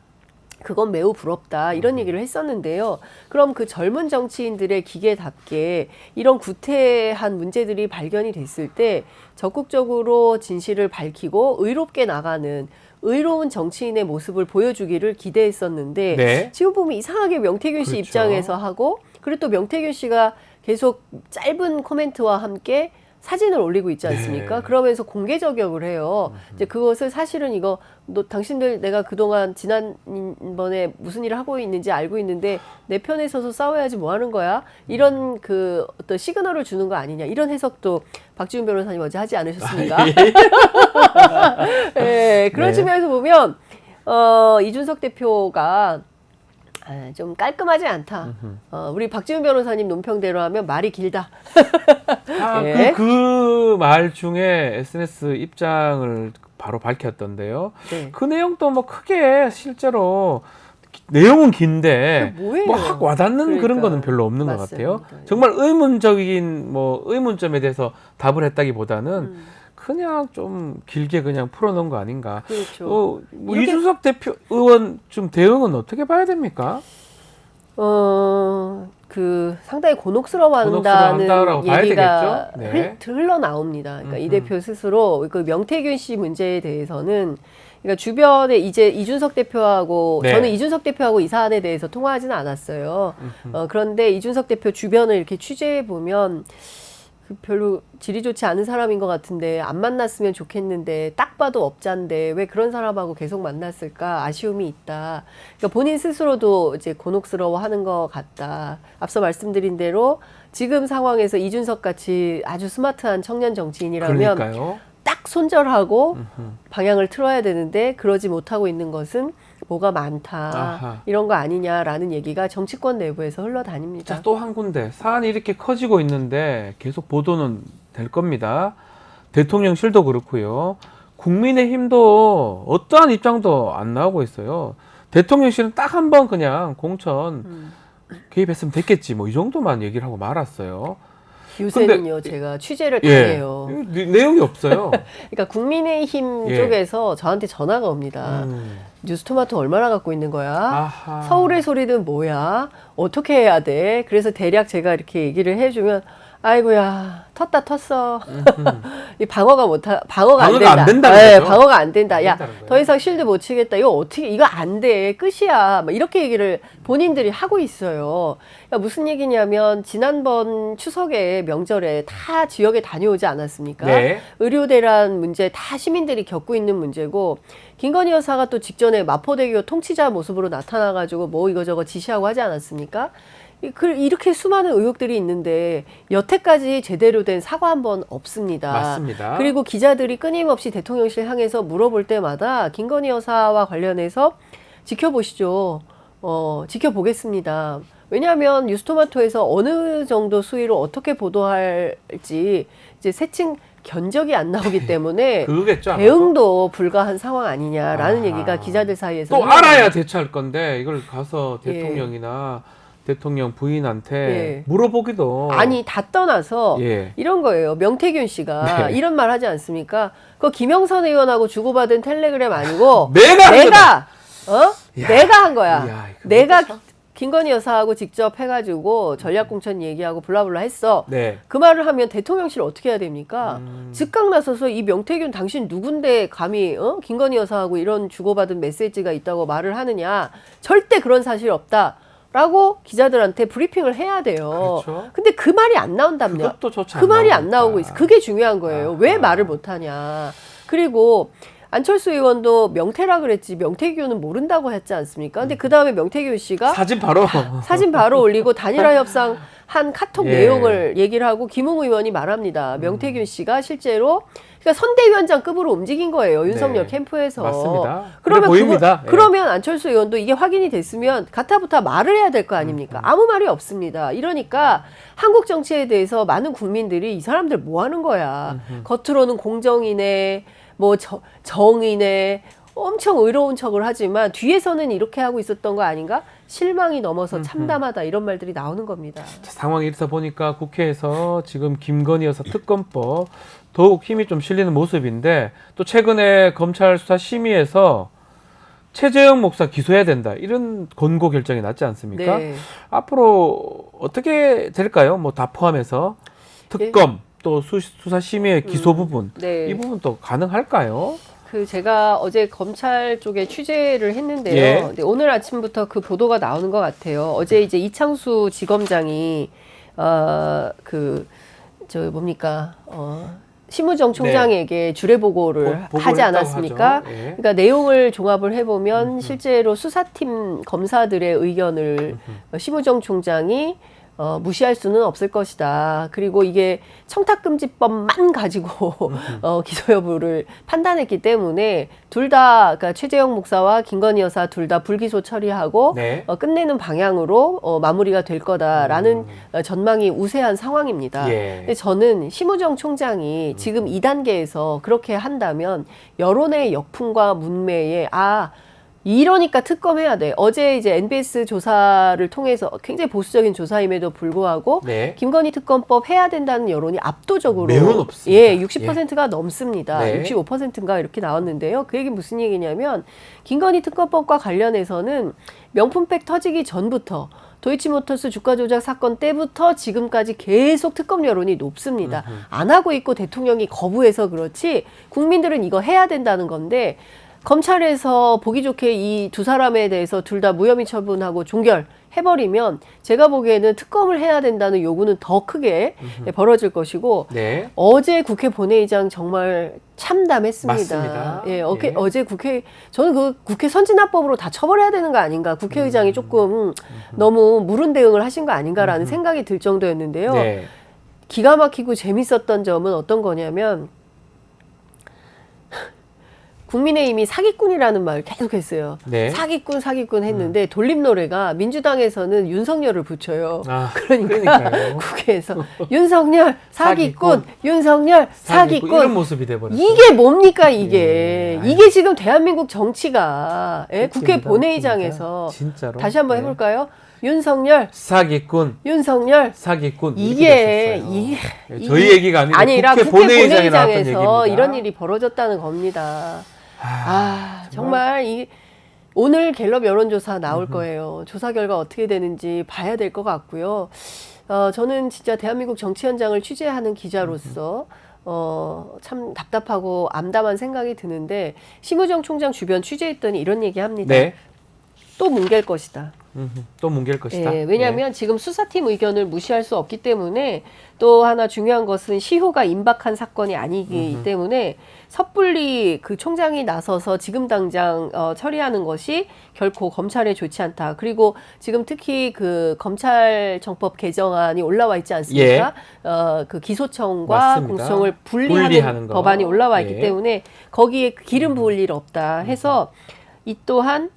Speaker 7: 그건 매우 부럽다. 이런 얘기를 했었는데요. 그럼 그 젊은 정치인들의 기계답게 이런 구태한 문제들이 발견이 됐을 때 적극적으로 진실을 밝히고 의롭게 나가는 의로운 정치인의 모습을 보여주기를 기대했었는데
Speaker 1: 네.
Speaker 7: 지금 보면 이상하게 명태균 씨
Speaker 1: 그렇죠.
Speaker 7: 입장에서 하고 그리고 또 명태균 씨가 계속 짧은 코멘트와 함께 사진을 올리고 있지 않습니까?
Speaker 1: 네.
Speaker 7: 그러면서 공개 저격을 해요. 이제 그것을 사실은 이거 너 당신들 내가 그동안 지난번에 무슨 일을 하고 있는지 알고 있는데 내 편에 서서 싸워야지 뭐 하는 거야? 이런 그 어떤 시그널을 주는 거 아니냐. 이런 해석도 박지훈 변호사님 어제 하지 않으셨습니까? 네, 그런
Speaker 1: 네.
Speaker 7: 측면에서 보면 이준석 대표가 좀 깔끔하지 않다. 우리 박지훈 변호사님 논평대로 하면 말이 길다. 예.
Speaker 1: 그 말 중에 SNS 입장을 바로 밝혔던데요.
Speaker 7: 네.
Speaker 1: 그 내용도 뭐 크게 실제로 내용은 긴데
Speaker 7: 뭐예요?
Speaker 1: 뭐 확 와닿는 그런
Speaker 7: 그러니까.
Speaker 1: 거는 별로 없는 것
Speaker 7: 맞습니다.
Speaker 1: 같아요. 정말 의문적인 뭐 의문점에 대해서 답을 했다기보다는 그냥 좀 길게 그냥 풀어놓은 거 아닌가.
Speaker 7: 그렇죠.
Speaker 1: 뭐
Speaker 7: 이렇게-
Speaker 1: 이준석 대표 의원 좀 대응은 어떻게 봐야 됩니까?
Speaker 7: 그 상당히 곤혹스러워한다는
Speaker 1: 곤혹스러워한다라고 봐야
Speaker 7: 얘기가
Speaker 1: 되겠죠? 네.
Speaker 7: 흘러나옵니다. 그러니까 이 대표 스스로 그 명태균 씨 문제에 대해서는 그러니까 주변에 이제 이준석 대표하고
Speaker 1: 네.
Speaker 7: 저는 이준석 대표하고 이 사안에 대해서 통화하지는 않았어요. 그런데 이준석 대표 주변을 이렇게 취재해 보면 별로 질이 좋지 않은 사람인 것 같은데 안 만났으면 좋겠는데 딱 봐도 업자인데 왜 그런 사람하고 계속 만났을까 아쉬움이 있다. 그러니까 본인 스스로도 이제 곤혹스러워하는 것 같다. 앞서 말씀드린 대로 지금 상황에서 이준석 같이 아주 스마트한 청년 정치인이라면
Speaker 1: 그러니까요.
Speaker 7: 딱 손절하고 방향을 틀어야 되는데 그러지 못하고 있는 것은 뭐가 많다.
Speaker 1: 아하.
Speaker 7: 이런 거 아니냐라는 얘기가 정치권 내부에서 흘러다닙니다.
Speaker 1: 자, 또 한 군데 사안이 이렇게 커지고 있는데 계속 보도는 될 겁니다. 대통령실도 그렇고요. 국민의힘도 어떠한 입장도 안 나오고 있어요. 대통령실은 딱 한 번 그냥 공천 개입했으면 됐겠지 뭐 이 정도만 얘기를 하고 말았어요.
Speaker 7: 요새는요, 제가 취재를
Speaker 1: 예,
Speaker 7: 당해요.
Speaker 1: 내용이 없어요.
Speaker 7: 그러니까 국민의힘
Speaker 1: 예.
Speaker 7: 쪽에서 저한테 전화가 옵니다. 뉴스토마토 얼마나 갖고 있는 거야?
Speaker 1: 아하.
Speaker 7: 서울의 소리는 뭐야? 어떻게 해야 돼? 그래서 대략 제가 이렇게 얘기를 해주면 아이고야 텄다 텄어. 이 방어가
Speaker 1: 방어가
Speaker 7: 안 된다.
Speaker 1: 안 된다는
Speaker 7: 네,
Speaker 1: 거죠?
Speaker 7: 방어가 안 된다. 야,
Speaker 1: 안 된다는 거예요.
Speaker 7: 더 이상 실드 못 치겠다. 이거 어떻게 이거 안 돼. 끝이야. 막 이렇게 얘기를 본인들이 하고 있어요. 그러니까 무슨 얘기냐면 지난번 추석에 명절에 다 지역에 다녀오지 않았습니까?
Speaker 1: 네.
Speaker 7: 의료 대란 문제 다 시민들이 겪고 있는 문제고 김건희 여사가 또 직전에 마포대교 통치자 모습으로 나타나가지고 뭐 이거저거 지시하고 하지 않았습니까? 이렇게 수많은 의혹들이 있는데 여태까지 제대로 된 사과 한 번 없습니다.
Speaker 1: 맞습니다.
Speaker 7: 그리고 기자들이 끊임없이 대통령실 향해서 물어볼 때마다 김건희 여사와 관련해서 지켜보시죠. 지켜보겠습니다. 왜냐하면 뉴스토마토에서 어느 정도 수위로 어떻게 보도할지 이제 세층 견적이 안 나오기 때문에
Speaker 1: 그거겠죠. 아마도.
Speaker 7: 대응도 불가한 상황 아니냐라는
Speaker 1: 아하.
Speaker 7: 얘기가 기자들 사이에서
Speaker 1: 또
Speaker 7: 흘러나옵니다.
Speaker 1: 알아야 대처할 건데 이걸 가서
Speaker 7: 예.
Speaker 1: 대통령이나 대통령 부인한테
Speaker 7: 예.
Speaker 1: 물어보기도
Speaker 7: 아니 다 떠나서
Speaker 1: 예.
Speaker 7: 이런 거예요. 명태균 씨가
Speaker 1: 네.
Speaker 7: 이런 말 하지 않습니까? 그 김영선 의원하고 주고받은 텔레그램 아니고
Speaker 1: 내가 한 거다.
Speaker 7: 내가 한 거야.
Speaker 1: 이야, 이거
Speaker 7: 내가
Speaker 1: 참-
Speaker 7: 김건희 여사하고 직접 해가지고 전략공천 얘기하고 블라블라 했어.
Speaker 1: 네.
Speaker 7: 그 말을 하면 대통령실 어떻게 해야 됩니까? 즉각 나서서 이 명태균 당신 누군데 감히 김건희 여사하고 이런 주고받은 메시지가 있다고 말을 하느냐. 절대 그런 사실이 없다라고 기자들한테 브리핑을 해야 돼요.
Speaker 1: 그렇죠.
Speaker 7: 근데 그 말이 안 나온답니다.
Speaker 1: 그것도 조차
Speaker 7: 그 말이 안
Speaker 1: 나오니까.
Speaker 7: 나오고 있어. 그게 중요한 거예요. 왜 말을 못하냐. 그리고 안철수 의원도 명태라 그랬지 명태균은 모른다고 했지 않습니까? 근데 그 다음에 명태균 씨가
Speaker 1: 사진 바로
Speaker 7: 사진 바로 올리고 단일화 협상 한 카톡
Speaker 1: 예.
Speaker 7: 내용을 얘기를 하고 김웅 의원이 말합니다. 명태균 씨가 실제로 그러니까 선대위원장급으로 움직인 거예요. 윤석열
Speaker 1: 네.
Speaker 7: 캠프에서.
Speaker 1: 맞습니다.
Speaker 7: 그러면
Speaker 1: 그래 보입니다. 예.
Speaker 7: 그러면 안철수 의원도 이게 확인이 됐으면 가타부타 말을 해야 될 거 아닙니까? 아무 말이 없습니다. 이러니까 한국 정치에 대해서 많은 국민들이 이 사람들 뭐 하는 거야. 겉으로는 공정이네. 뭐 정의네. 엄청 의로운 척을 하지만 뒤에서는 이렇게 하고 있었던 거 아닌가? 실망이 넘어서 참담하다 이런 말들이 나오는 겁니다.
Speaker 1: 자, 상황이 이렇다 보니까 국회에서 지금 김건희 여사 특검법 더욱 힘이 좀 실리는 모습인데 또 최근에 검찰 수사 심의에서 최재형 목사 기소해야 된다 이런 권고 결정이 났지 않습니까?
Speaker 7: 네.
Speaker 1: 앞으로 어떻게 될까요? 뭐 다 포함해서 특검 또 수사 심의의 기소 부분
Speaker 7: 네.
Speaker 1: 이 부분 또 가능할까요?
Speaker 7: 그 제가 어제 검찰 쪽에 취재를 했는데요.
Speaker 1: 예.
Speaker 7: 근데 오늘 아침부터 그 보도가 나오는 것 같아요. 어제 이제 이창수 지검장이 심우정 총장에게 주례 보고를
Speaker 1: 보고를
Speaker 7: 하지
Speaker 1: 했다고
Speaker 7: 않았습니까?
Speaker 1: 하죠. 예.
Speaker 7: 그러니까 내용을 종합을 해보면 실제로 수사팀 검사들의 의견을 심우정 총장이 무시할 수는 없을 것이다. 그리고 이게 청탁금지법만 가지고 기소 여부를 판단했기 때문에 둘 다 그러니까 최재형 목사와 김건희 여사 둘 다 불기소 처리하고
Speaker 1: 네.
Speaker 7: 끝내는 방향으로 마무리가 될 거다라는 전망이 우세한 상황입니다.
Speaker 1: 예.
Speaker 7: 근데 저는 심우정 총장이 지금 2단계에서 그렇게 한다면 여론의 역풍과 문매에 이러니까 특검해야 돼. 어제 이제 NBS 조사를 통해서 굉장히 보수적인 조사임에도 불구하고
Speaker 1: 네.
Speaker 7: 김건희 특검법 해야 된다는 여론이 압도적으로
Speaker 1: 매우 높습니다.
Speaker 7: 예, 60%가 넘습니다.
Speaker 1: 네.
Speaker 7: 65%인가 이렇게 나왔는데요. 그 얘기 무슨 얘기냐면 김건희 특검법과 관련해서는 명품백 터지기 전부터 도이치모터스 주가 조작 사건 때부터 지금까지 계속 특검 여론이 높습니다. 안 하고 있고 대통령이 거부해서 그렇지 국민들은 이거 해야 된다는 건데 검찰에서 보기 좋게 이 두 사람에 대해서 둘 다 무혐의 처분하고 종결해버리면 제가 보기에는 특검을 해야 된다는 요구는 더 크게 벌어질 것이고
Speaker 1: 네.
Speaker 7: 어제 국회 본회의장 정말 참담했습니다.
Speaker 1: 맞습니다.
Speaker 7: 예,
Speaker 1: 예.
Speaker 7: 어제 저는 그 국회 선진화법으로 다 처벌해야 되는 거 아닌가. 국회의장이 조금 너무 무른 대응을 하신 거 아닌가라는 생각이 들 정도였는데요.
Speaker 1: 네.
Speaker 7: 기가 막히고 재밌었던 점은 어떤 거냐면 국민의힘이 사기꾼이라는 말을 계속 했어요.
Speaker 1: 네.
Speaker 7: 사기꾼 했는데 돌림 노래가 민주당에서는 윤석열을 붙여요.
Speaker 1: 그러니까요.
Speaker 7: 국회에서 윤석열 사기꾼, 윤석열 사기꾼.
Speaker 1: 이런 모습이 돼버렸어요.
Speaker 7: 이게 뭡니까 이게?
Speaker 1: 예.
Speaker 7: 이게 지금 대한민국 정치가 국회
Speaker 1: 웃깁니다,
Speaker 7: 본회의장에서
Speaker 1: 웃깁니다. 진짜로.
Speaker 7: 다시 한번
Speaker 1: 네.
Speaker 7: 해볼까요? 윤석열
Speaker 1: 사기꾼
Speaker 7: 이게
Speaker 1: 이렇게 됐었어요. 저희 얘기가
Speaker 7: 아니라
Speaker 1: 국회
Speaker 7: 국회
Speaker 1: 본회의장에 나왔던
Speaker 7: 본회의장에서
Speaker 1: 얘기입니다.
Speaker 7: 이런 일이 벌어졌다는 겁니다. 정말 오늘 갤럽 여론조사 나올 거예요. 조사 결과 어떻게 되는지 봐야 될 것 같고요. 저는 진짜 대한민국 정치 현장을 취재하는 기자로서 참 답답하고 암담한 생각이 드는데 심우정 총장 주변 취재했더니 이런 얘기합니다.
Speaker 1: 네.
Speaker 7: 또 뭉갤 것이다.
Speaker 1: 또 뭉갤 것이다.
Speaker 7: 예, 왜냐하면 지금 수사팀 의견을 무시할 수 없기 때문에 또 하나 중요한 것은 시효가 임박한 사건이 아니기 때문에 섣불리 그 총장이 나서서 지금 당장 처리하는 것이 결코 검찰에 좋지 않다. 그리고 지금 특히 그 검찰청법 개정안이 올라와 있지 않습니까? 그 기소청과
Speaker 1: 맞습니다.
Speaker 7: 공수처를
Speaker 1: 분리하는
Speaker 7: 분리하는
Speaker 1: 거.
Speaker 7: 법안이 올라와 있기
Speaker 1: 예.
Speaker 7: 때문에 거기에 기름 부을 일 없다 해서 이 또한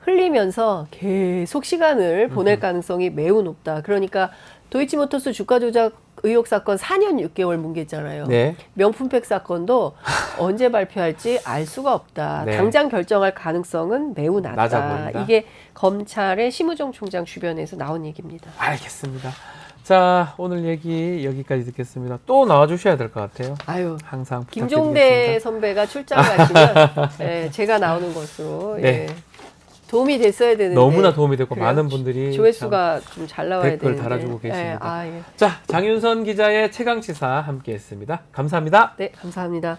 Speaker 7: 흘리면서 계속 시간을 보낼 가능성이 매우 높다. 그러니까 도이치모터스 주가 조작 의혹 사건 4년 6개월 뭉갰잖아요.
Speaker 1: 네.
Speaker 7: 명품백 사건도 언제 발표할지 알 수가 없다.
Speaker 1: 네.
Speaker 7: 당장 결정할 가능성은 매우
Speaker 1: 낮아
Speaker 7: 낮다.
Speaker 1: 보인다.
Speaker 7: 이게 검찰의 심우정 총장 주변에서 나온 얘기입니다.
Speaker 1: 알겠습니다. 자, 오늘 얘기 여기까지 듣겠습니다. 또 나와주셔야 될 것 같아요.
Speaker 7: 아유,
Speaker 1: 항상
Speaker 7: 김종대
Speaker 1: 부탁드리겠습니다.
Speaker 7: 선배가 출장 가시면 제가 나오는 것으로.
Speaker 1: 네.
Speaker 7: 예. 도움이 됐어야 되는데
Speaker 1: 너무나 도움이 됐고
Speaker 7: 그래요?
Speaker 1: 많은 분들이
Speaker 7: 조회수가 좀 잘 나와야
Speaker 1: 댓글
Speaker 7: 되는데
Speaker 1: 달아주고 계십니다.
Speaker 7: 예, 아, 예.
Speaker 1: 자, 장윤선 기자의 최강시사 함께했습니다. 감사합니다.
Speaker 7: 네, 감사합니다.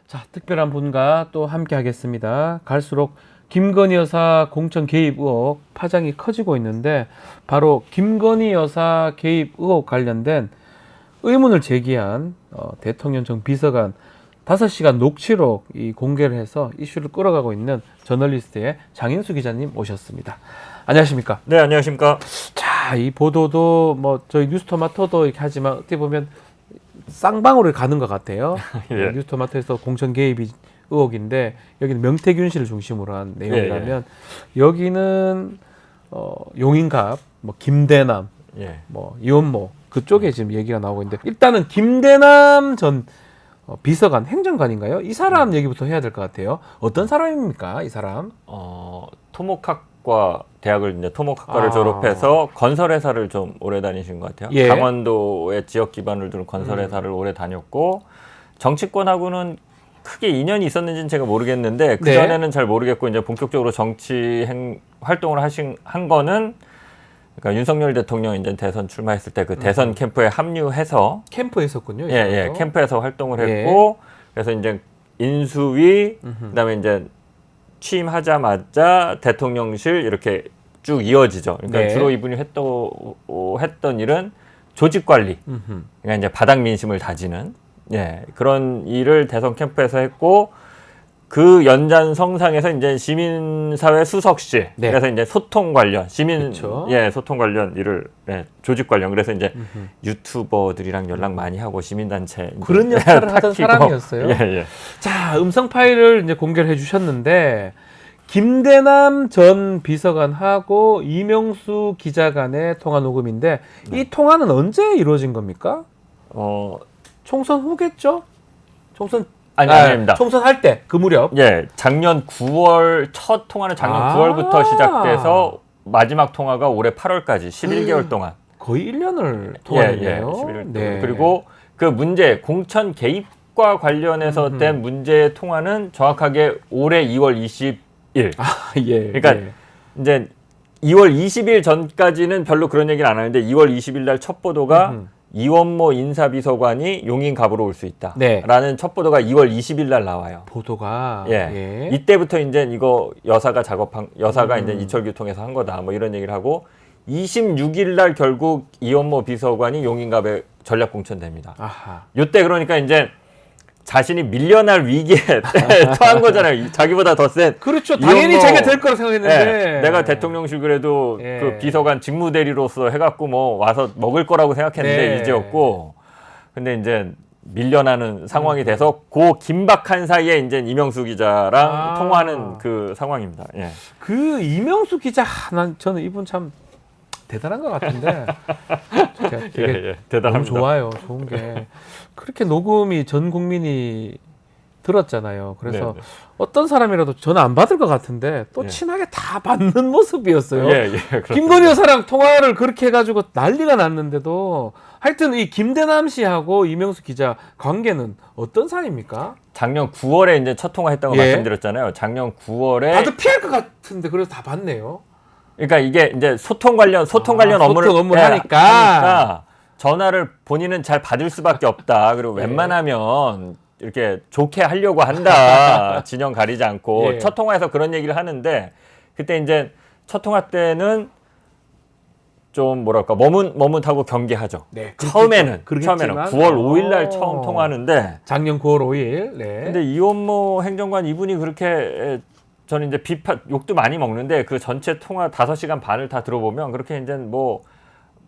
Speaker 1: 자, 특별한 분과 또 함께 하겠습니다. 갈수록 김건희 여사 공천 개입 의혹 파장이 커지고 있는데 바로 김건희 여사 개입 의혹 관련된 의문을 제기한 대통령 정 비서관 5시간 녹취록 공개를 해서 이슈를 끌어가고 있는 저널리스트의 장인수 기자님 모셨습니다. 안녕하십니까?
Speaker 8: 네, 안녕하십니까?
Speaker 1: 자, 이 보도도 뭐 저희 뉴스토마토도 이렇게 하지만 어떻게 보면 쌍방으로 가는 것 같아요.
Speaker 8: 예.
Speaker 1: 뉴스토마토에서 공천 개입 의혹인데 여기는 명태균 씨를 중심으로 한 내용이라면 여기는 용인갑, 뭐 김대남,
Speaker 8: 예.
Speaker 1: 뭐 이원모 그쪽에 지금 얘기가 나오고 있는데 일단은 김대남 전 비서관 행정관인가요? 이 사람 얘기부터 해야 될 것 같아요. 어떤 사람입니까, 이 사람?
Speaker 8: 토목학과 대학을 이제 토목학과를 졸업해서 건설회사를 좀 오래 다니신 것 같아요.
Speaker 1: 예.
Speaker 8: 강원도의 지역 기반을 두는 건설회사를 오래 다녔고 정치권하고는 크게 인연이 있었는지는 제가 모르겠는데 그 전에는 잘 모르겠고 이제 본격적으로 정치 활동을 한 거는 그러니까 윤석열 대통령 이제 대선 출마했을 때 그 대선 캠프에 합류해서
Speaker 1: 캠프에 있었군요.
Speaker 8: 예, 캠프에서 활동을 했고 그래서 이제 인수위 그다음에 이제 취임하자마자 대통령실 이렇게 쭉 이어지죠. 그러니까 주로 이분이 했던 일은 조직 관리, 그러니까 이제 바닥 민심을 다지는 그런 일을 대선 캠프에서 했고 그 연장성상에서 이제 시민사회 수석실, 그래서 이제 소통 관련 소통 관련 일을 조직 관련 그래서 이제 유튜버들이랑 연락 많이 하고 시민단체
Speaker 1: 그런 역할을 하던 사람이었어요. 자, 음성 파일을 이제 공개를 해주셨는데 김대남 전 비서관하고 이명수 기자 간의 통화 녹음인데 이 통화는 언제 이루어진 겁니까? 총선 후겠죠?
Speaker 8: 아닙니다.
Speaker 1: 총선 할 때 그 무렵.
Speaker 8: 작년 9월 첫 통화는 작년 9월부터 시작돼서 마지막 통화가 올해 8월까지 11개월 동안
Speaker 1: 거의 1년을 통화했네요.
Speaker 8: 11개월 동안. 그리고 그 문제 공천 개입과 관련해서 된 문제의 통화는 정확하게 올해 2월 20일. 그러니까 이제 2월 20일 전까지는 별로 그런 얘기를 안 하는데 2월 20일 날 첫 보도가 이원모 인사비서관이 용인갑으로 올 수 있다. 라는 첫 보도가 2월 20일 날 나와요.
Speaker 1: 보도가.
Speaker 8: 이때부터 이제 이거 여사가 이제 이철규통해서 한 거다. 뭐 이런 얘기를 하고 26일 날 결국 이원모 비서관이 용인갑에 전략 공천됩니다. 이때 그러니까 이제 자신이 밀려날 위기에 처한 거잖아요. 자기보다 더 센.
Speaker 1: 그렇죠. 당연히 자기가 될 거라고 생각했는데.
Speaker 8: 내가 대통령실 그래도 그 비서관 직무대리로서 해갖고 뭐 와서 먹을 거라고 생각했는데 이제였고. 근데 이제 밀려나는 상황이 돼서 그 긴박한 사이에 이제 이명수 기자랑 통화하는 그 상황입니다. 예.
Speaker 1: 그 이명수 기자, 저는 이분 참 대단한 것 같은데 되게
Speaker 8: 대단합니다.
Speaker 1: 너무 좋아요. 좋은 게 그렇게 녹음이 전 국민이 들었잖아요. 그래서
Speaker 8: 네.
Speaker 1: 어떤 사람이라도 전화 안 받을 것 같은데 또
Speaker 8: 예.
Speaker 1: 친하게 다 받는 모습이었어요.
Speaker 8: 그렇습니다.
Speaker 1: 김건희 여사랑 통화를 그렇게 해가지고 난리가 났는데도 하여튼 이 김대남 씨하고 이명수 기자 관계는 어떤 사이입니까?
Speaker 8: 작년 9월에 이제 첫 통화했다고
Speaker 1: 예.
Speaker 8: 말씀드렸잖아요. 작년 9월에
Speaker 1: 다들 피할 것 같은데 그래서 다 받네요.
Speaker 8: 그러니까 이게 이제 소통 관련 업무를
Speaker 1: 소통 업무를 하니까
Speaker 8: 전화를 본인은 잘 받을 수밖에 없다. 그리고 웬만하면 이렇게 좋게 하려고 한다. 진영 가리지 않고
Speaker 1: 예.
Speaker 8: 첫 통화에서 그런 얘기를 하는데 그때 이제 첫 통화 때는 좀 뭐랄까 머뭇하고 경계하죠.
Speaker 1: 네,
Speaker 8: 처음에는
Speaker 1: 그러겠지만,
Speaker 8: 9월 5일 날 처음 통화하는데
Speaker 1: 작년 9월 5일. 네.
Speaker 8: 근데 이원모 행정관 이분이 그렇게 저는 이제 욕도 많이 먹는데 그 전체 통화 5시간 반을 다 들어보면 그렇게 이제 뭐라고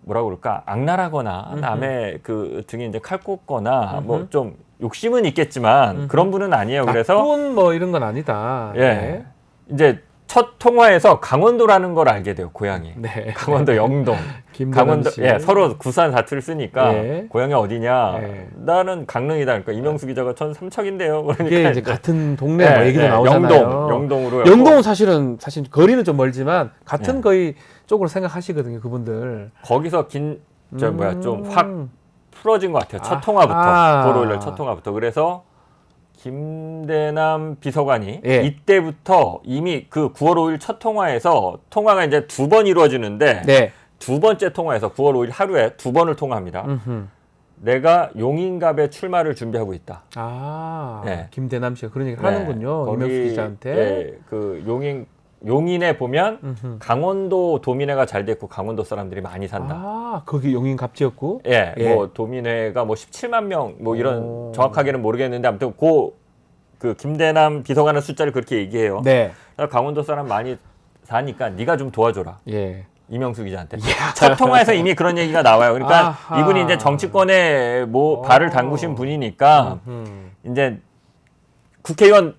Speaker 8: 그럴까 악랄하거나 남의 그 등에 이제 칼 꽂거나 뭐 좀 욕심은 있겠지만 그런 분은 아니에요. 그래서
Speaker 1: 나쁜 뭐 이런 건 아니다.
Speaker 8: 예.
Speaker 1: 네.
Speaker 8: 이제 첫 통화에서 강원도라는 걸 알게 돼요. 고향이.
Speaker 1: 네.
Speaker 8: 강원도 영동.
Speaker 1: 김대남
Speaker 8: 강원도
Speaker 1: 씨.
Speaker 8: 서로 구산 사투를 쓰니까
Speaker 1: 예.
Speaker 8: 고향이 어디냐?
Speaker 1: 예.
Speaker 8: 나는 강릉이다. 그러니까 이명수 기자가 전 삼척인데요. 그러니까
Speaker 1: 이게 이제 같은 동네 뭐 얘기도
Speaker 8: 예,
Speaker 1: 나오잖아요.
Speaker 8: 영동으로.
Speaker 1: 영동은 사실 거리는 좀 멀지만 같은
Speaker 8: 예.
Speaker 1: 거의 쪽으로 생각하시거든요, 그분들.
Speaker 8: 거기서 좀 확 풀어진 것 같아요. 첫 통화부터. 9월 5일 첫 통화부터. 그래서 김대남 비서관이
Speaker 1: 예.
Speaker 8: 이때부터 이미 그 9월 5일 첫 통화에서 통화가 이제 2번 이루어지는데
Speaker 1: 네.
Speaker 8: 두 번째 통화에서 9월 5일 하루에 2번을 통화합니다. 내가 용인갑에 출마를 준비하고 있다. 예.
Speaker 1: 김대남 씨가 그런 얘기를
Speaker 8: 네.
Speaker 1: 하는군요.
Speaker 8: 거기,
Speaker 1: 이명수 기자한테.
Speaker 8: 예, 그 용인에 보면 강원도 도민회가 잘 됐고 강원도 사람들이 많이 산다.
Speaker 1: 거기 용인 갑지였고.
Speaker 8: 예,
Speaker 1: 예.
Speaker 8: 뭐 도민회가 뭐 17만 명 뭐 이런
Speaker 1: 오.
Speaker 8: 정확하게는 모르겠는데 아무튼 그 김대남 비서관의 숫자를 그렇게 얘기해요.
Speaker 1: 네.
Speaker 8: 강원도 사람 많이 사니까 네가 좀 도와줘라.
Speaker 1: 예.
Speaker 8: 이명수 기자한테. 첫 통화에서 이미 그런 얘기가 나와요. 그러니까
Speaker 1: 아하.
Speaker 8: 이분이 이제 정치권에 발을 담그신 분이니까 이제 국회의원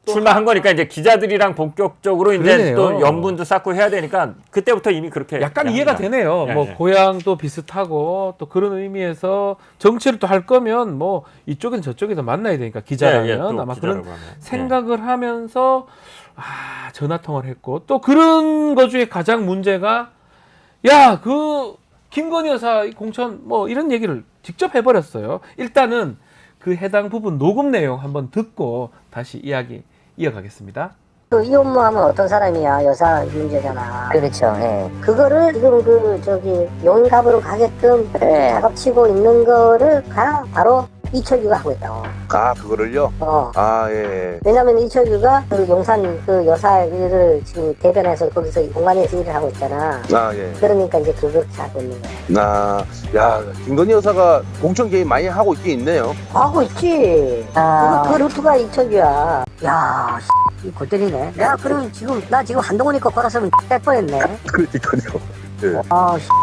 Speaker 8: 출마한 거니까 이제 기자들이랑 본격적으로 이제
Speaker 1: 그러네요.
Speaker 8: 또 연분도 쌓고 해야 되니까 그때부터 이미 그렇게
Speaker 1: 약간
Speaker 8: 합니다.
Speaker 1: 이해가 되네요.
Speaker 8: 예,
Speaker 1: 뭐
Speaker 8: 예.
Speaker 1: 고향도 비슷하고 또 그런 의미에서 정치를 또 할 거면 뭐 이쪽은 저쪽에서 만나야 되니까 기자라면
Speaker 8: 예, 예, 또
Speaker 1: 아마
Speaker 8: 기자라고
Speaker 1: 그런
Speaker 8: 하면.
Speaker 1: 생각을 하면서 전화 통화를 했고 또 그런 것 중에 가장 문제가 그 김건희 여사 공천 뭐 이런 얘기를 직접 해버렸어요. 일단은 그 해당 부분 녹음 내용 한번 듣고 다시 이야기 이어가겠습니다.
Speaker 9: 그 이혼모 하면 어떤 사람이야? 여사 문제잖아.
Speaker 10: 그렇죠. 예.
Speaker 9: 그거를 지금 용인갑으로 가게끔 작업치고 있는 거를 바로 이철규가 하고 있다고.
Speaker 11: 그거를요? 예.
Speaker 9: 왜냐면 이철규가 그 용산 그 여사를 지금 대변해서 거기서 공간에서 일을 하고 있잖아.
Speaker 11: 예.
Speaker 9: 그러니까 이제 그렇게 하고 있는 거야.
Speaker 11: 김건희 여사가 공천 개입 많이 하고 있긴 있네요.
Speaker 9: 하고 있지. 그 루트가 이철규야. 골 때리네. 그럼 지금 한동훈이 거 걸었으면 뺄 뻔했네.
Speaker 11: 그러니까요. 예.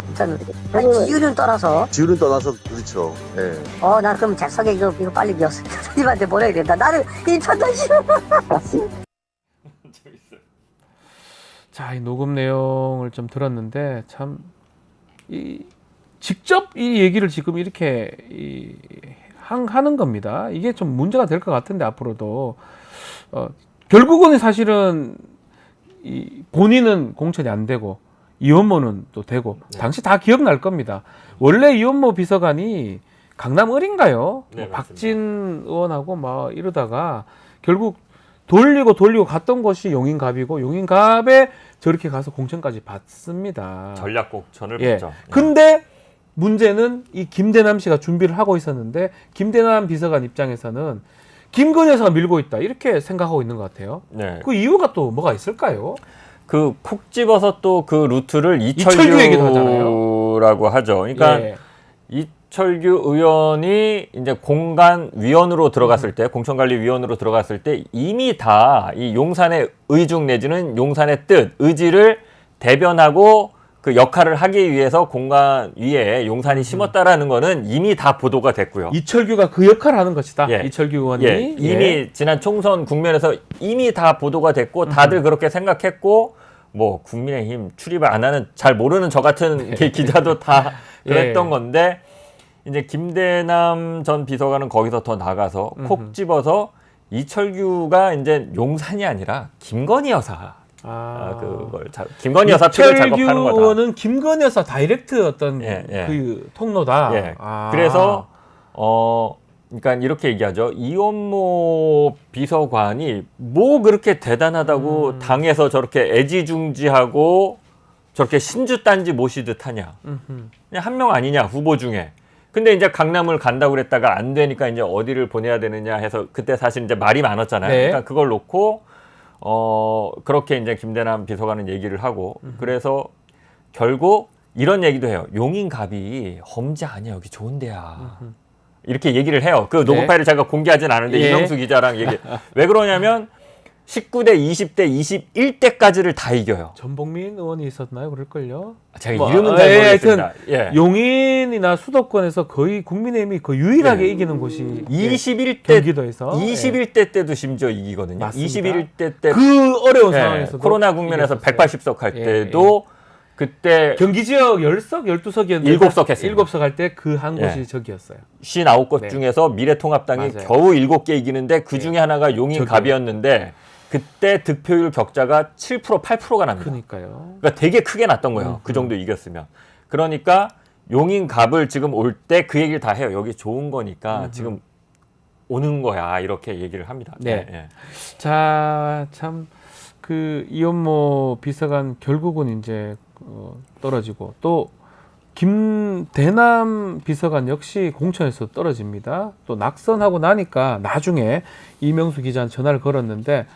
Speaker 9: 진짜. 지유는 떠나서.
Speaker 11: 지우는 떠나서 그렇죠. 예.
Speaker 9: 나 그럼 잭석에 이거 빨리 교수님한테 보내야 된다. 나를 인천도 싫어.
Speaker 1: 자, 이 녹음 내용을 좀 들었는데 참 직접 이 얘기를 지금 이렇게 하는 겁니다. 이게 좀 문제가 될 것 같은데 앞으로도 결국은 사실은 본인은 공천이 안 되고 이원모는 또 되고 당시 다 기억날 겁니다. 원래 이원모 비서관이 강남 을인가요?
Speaker 8: 네,
Speaker 1: 박진 의원하고 막 이러다가 결국 돌리고 갔던 곳이 용인갑이고 용인갑에 저렇게 가서 공천까지 받습니다.
Speaker 8: 전략 공천을
Speaker 1: 예.
Speaker 8: 받죠.
Speaker 1: 근데 문제는 이 김대남 씨가 준비를 하고 있었는데 김대남 비서관 입장에서는 김건희 여사가 밀고 있다 이렇게 생각하고 있는 것 같아요.
Speaker 8: 네.
Speaker 1: 그 이유가 또 뭐가 있을까요?
Speaker 8: 그 콕 집어서 또 그 루트를
Speaker 1: 이철규 얘기도
Speaker 8: 이철규라고 하죠. 그러니까
Speaker 1: 예.
Speaker 8: 이철규 의원이 이제 공간위원으로 들어갔을 때, 공천관리위원으로 들어갔을 때 이미 다 이 용산의 의중 내지는 용산의 뜻, 의지를 대변하고 그 역할을 하기 위해서 공간 위에 용산이 심었다라는 거는 이미 다 보도가 됐고요.
Speaker 1: 이철규가 그 역할을 하는 것이다.
Speaker 8: 예.
Speaker 1: 이철규 의원이
Speaker 8: 예, 이미 지난 총선 국면에서 이미 다 보도가 됐고 다들 그렇게 생각했고 뭐 국민의힘 출입을 안 하는 잘 모르는 저 같은 기자도 다 그랬던
Speaker 1: 예.
Speaker 8: 건데 이제 김대남 전 비서관은 거기서 더 나가서 콕 집어서 이철규가 이제 용산이 아니라 김건희 여사 김건희 여사 픽을 작업하는 거다.
Speaker 1: 이철규는 김건희 여사 다이렉트 어떤
Speaker 8: 예, 예.
Speaker 1: 그 통로다.
Speaker 8: 예. 그래서 그러니까 이렇게 얘기하죠. 이원모 비서관이 뭐 그렇게 대단하다고 당에서 저렇게 애지중지하고 저렇게 신주단지 모시듯 하냐. 그냥 한 명 아니냐 후보 중에. 근데 이제 강남을 간다고 그랬다가 안 되니까 이제 어디를 보내야 되느냐 해서 그때 사실 이제 말이 많았잖아요.
Speaker 1: 네.
Speaker 8: 그러니까 그걸 놓고 그렇게 이제 김대남 비서관은 얘기를 하고 그래서 결국 이런 얘기도 해요. 용인갑이 험지 아니야. 여기 좋은 데야. 이렇게 얘기를 해요. 그 녹음 파일을 제가 공개하진 않은데
Speaker 1: 예.
Speaker 8: 이명수 기자랑 얘기. 왜 그러냐면 19대, 20대, 21대까지를 다 이겨요.
Speaker 1: 전복민 의원이 있었나요? 그럴걸요.
Speaker 8: 제가 이름은 잘 모르겠습니다. 예.
Speaker 1: 용인이나 수도권에서 거의 국민의힘이 그 유일하게 이기는 곳이
Speaker 8: 21대
Speaker 1: 경기도에서
Speaker 8: 21대 때도 심지어 이기거든요.
Speaker 1: 맞습니다.
Speaker 8: 21대 때
Speaker 1: 그 어려운 상황에서도
Speaker 8: 코로나 국면에서
Speaker 1: 이겼었어요.
Speaker 8: 180석 할 때도 그때
Speaker 1: 경기 지역 10석, 12석이었는데
Speaker 8: 7석 했습니다.
Speaker 1: 7석 할 때 그 한 곳이 저기였어요.
Speaker 8: 59곳
Speaker 1: 네.
Speaker 8: 중에서 미래통합당이
Speaker 1: 맞아요.
Speaker 8: 겨우 7개 이기는데 그 중에 하나가 용인갑이었는데 그때 득표율 격차가 7% 8%가 납니다.
Speaker 1: 그러니까요.
Speaker 8: 그러니까 되게 크게 났던 거예요. 그 정도 이겼으면. 그러니까 용인갑을 지금 올 때 그 얘기를 다 해요. 여기 좋은 거니까 지금 오는 거야. 이렇게 얘기를 합니다.
Speaker 1: 네.
Speaker 8: 예.
Speaker 1: 자, 참 그 이원모 비서관 결국은 이제 떨어지고 또 김대남 비서관 역시 공천에서 떨어집니다. 또 낙선하고 나니까 나중에 이명수 기자한테 전화를 걸었는데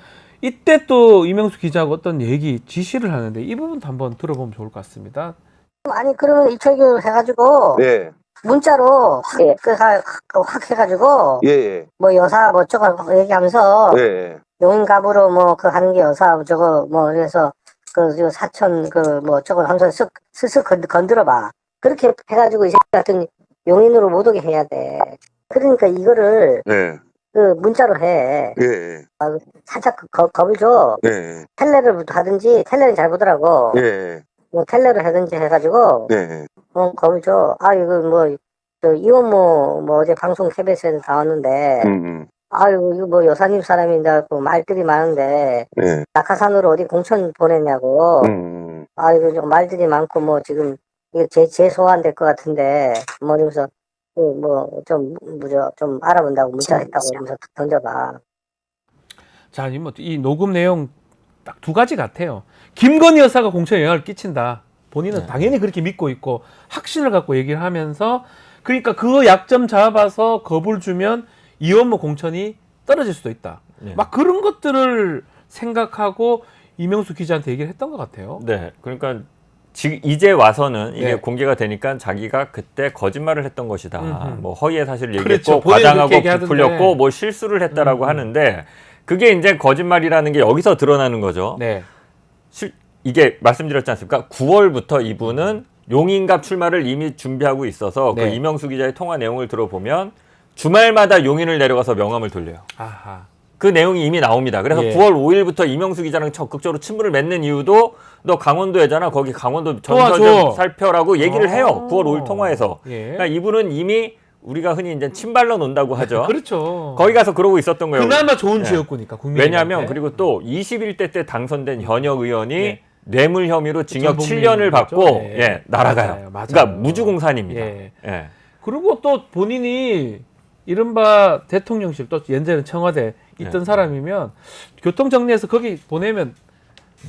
Speaker 1: 이때 또 이명수 기자가 어떤 얘기 지시를 하는데 이 부분도 한번 들어보면 좋을 것 같습니다.
Speaker 9: 아니 그러면 이철규 해가지고
Speaker 11: 예.
Speaker 9: 문자로 확 해가지고
Speaker 11: 예.
Speaker 9: 뭐 여사 뭐 저거 얘기하면서
Speaker 11: 예.
Speaker 9: 용인갑으로 뭐 그 하는 게 여사 저거 뭐 그래서 그 사천 그 뭐 저거 하면서 쓱쓱 건드려봐. 그렇게 해가지고 이 새끼 같은 용인으로 못 오게 해야 돼. 그러니까 이거를
Speaker 11: 예.
Speaker 9: 그 문자로 해.
Speaker 11: 예.
Speaker 9: 살짝 겁을 줘.
Speaker 11: 예.
Speaker 9: 텔레를 하든지 텔레는 잘 보더라고.
Speaker 11: 예.
Speaker 9: 뭐 텔레를 하든지 해가지고
Speaker 11: 예.
Speaker 9: 겁을 줘. 이거 뭐 저 이원모 뭐 어제 방송 KBS에서 나왔는데 아유 이거 뭐 여사님 사람인데 그 말들이 많은데
Speaker 11: 예.
Speaker 9: 낙하산으로 어디 공천 보냈냐고. 이거 좀 말들이 많고 뭐 지금 이거 제 소환 될 것 같은데 뭐 이러면서 뭐 좀 알아본다고 문자했다고 이러면서 던져봐.
Speaker 1: 자, 이 녹음 내용 딱 두 가지 같아요. 김건희 여사가 공천에 영향을 끼친다. 본인은 당연히 그렇게 믿고 있고 확신을 갖고 얘기를 하면서 그러니까 그 약점 잡아서 겁을 주면 이원모 공천이 떨어질 수도 있다. 막 그런 것들을 생각하고 이명수 기자한테 얘기를 했던 것 같아요.
Speaker 8: 네. 그러니까 지금 이제 와서는 이게
Speaker 1: 네.
Speaker 8: 공개가 되니까 자기가 그때 거짓말을 했던 것이다. 뭐 허위의 사실을
Speaker 1: 그렇죠.
Speaker 8: 얘기했고
Speaker 1: 본인은
Speaker 8: 과장하고
Speaker 1: 그렇게 얘기하던데.
Speaker 8: 부풀렸고 뭐 실수를 했다라고 하는데 그게 이제 거짓말이라는 게 여기서 드러나는 거죠.
Speaker 1: 네.
Speaker 8: 이게 말씀드렸지 않습니까? 9월부터 이분은 용인갑 출마를 이미 준비하고 있어서 그
Speaker 1: 네.
Speaker 8: 이명수 기자의 통화 내용을 들어보면 주말마다 용인을 내려가서 명함을 돌려요.
Speaker 1: 아하.
Speaker 8: 그 내용이 이미 나옵니다. 그래서
Speaker 1: 예.
Speaker 8: 9월 5일부터 이명수 기자랑 적극적으로 친분을 맺는 이유도 너 강원도에잖아. 거기 강원도 전서
Speaker 1: 도와줘.
Speaker 8: 좀 살펴라고 얘기를 해요. 9월 5일 통화에서.
Speaker 1: 예.
Speaker 8: 그러니까 이분은 이미 우리가 흔히 이제 침발로 논다고 하죠.
Speaker 1: 그렇죠.
Speaker 8: 거기 가서 그러고 있었던 거예요.
Speaker 1: 그나마 좋은
Speaker 8: 예.
Speaker 1: 지역구니까 국민.
Speaker 8: 왜냐하면 그리고 또 21대 때 당선된 현역 의원이
Speaker 1: 네.
Speaker 8: 뇌물 혐의로 징역
Speaker 1: 전복민
Speaker 8: 7년을 받고
Speaker 1: 있죠? 예.
Speaker 8: 예, 날아가요.
Speaker 1: 맞아요.
Speaker 8: 그러니까 무주공산입니다.
Speaker 1: 예.
Speaker 8: 예.
Speaker 1: 그리고 또 본인이 이른바 대통령실 또 예전에는 청와대 있던
Speaker 8: 네.
Speaker 1: 사람이면 교통 정리해서 거기 보내면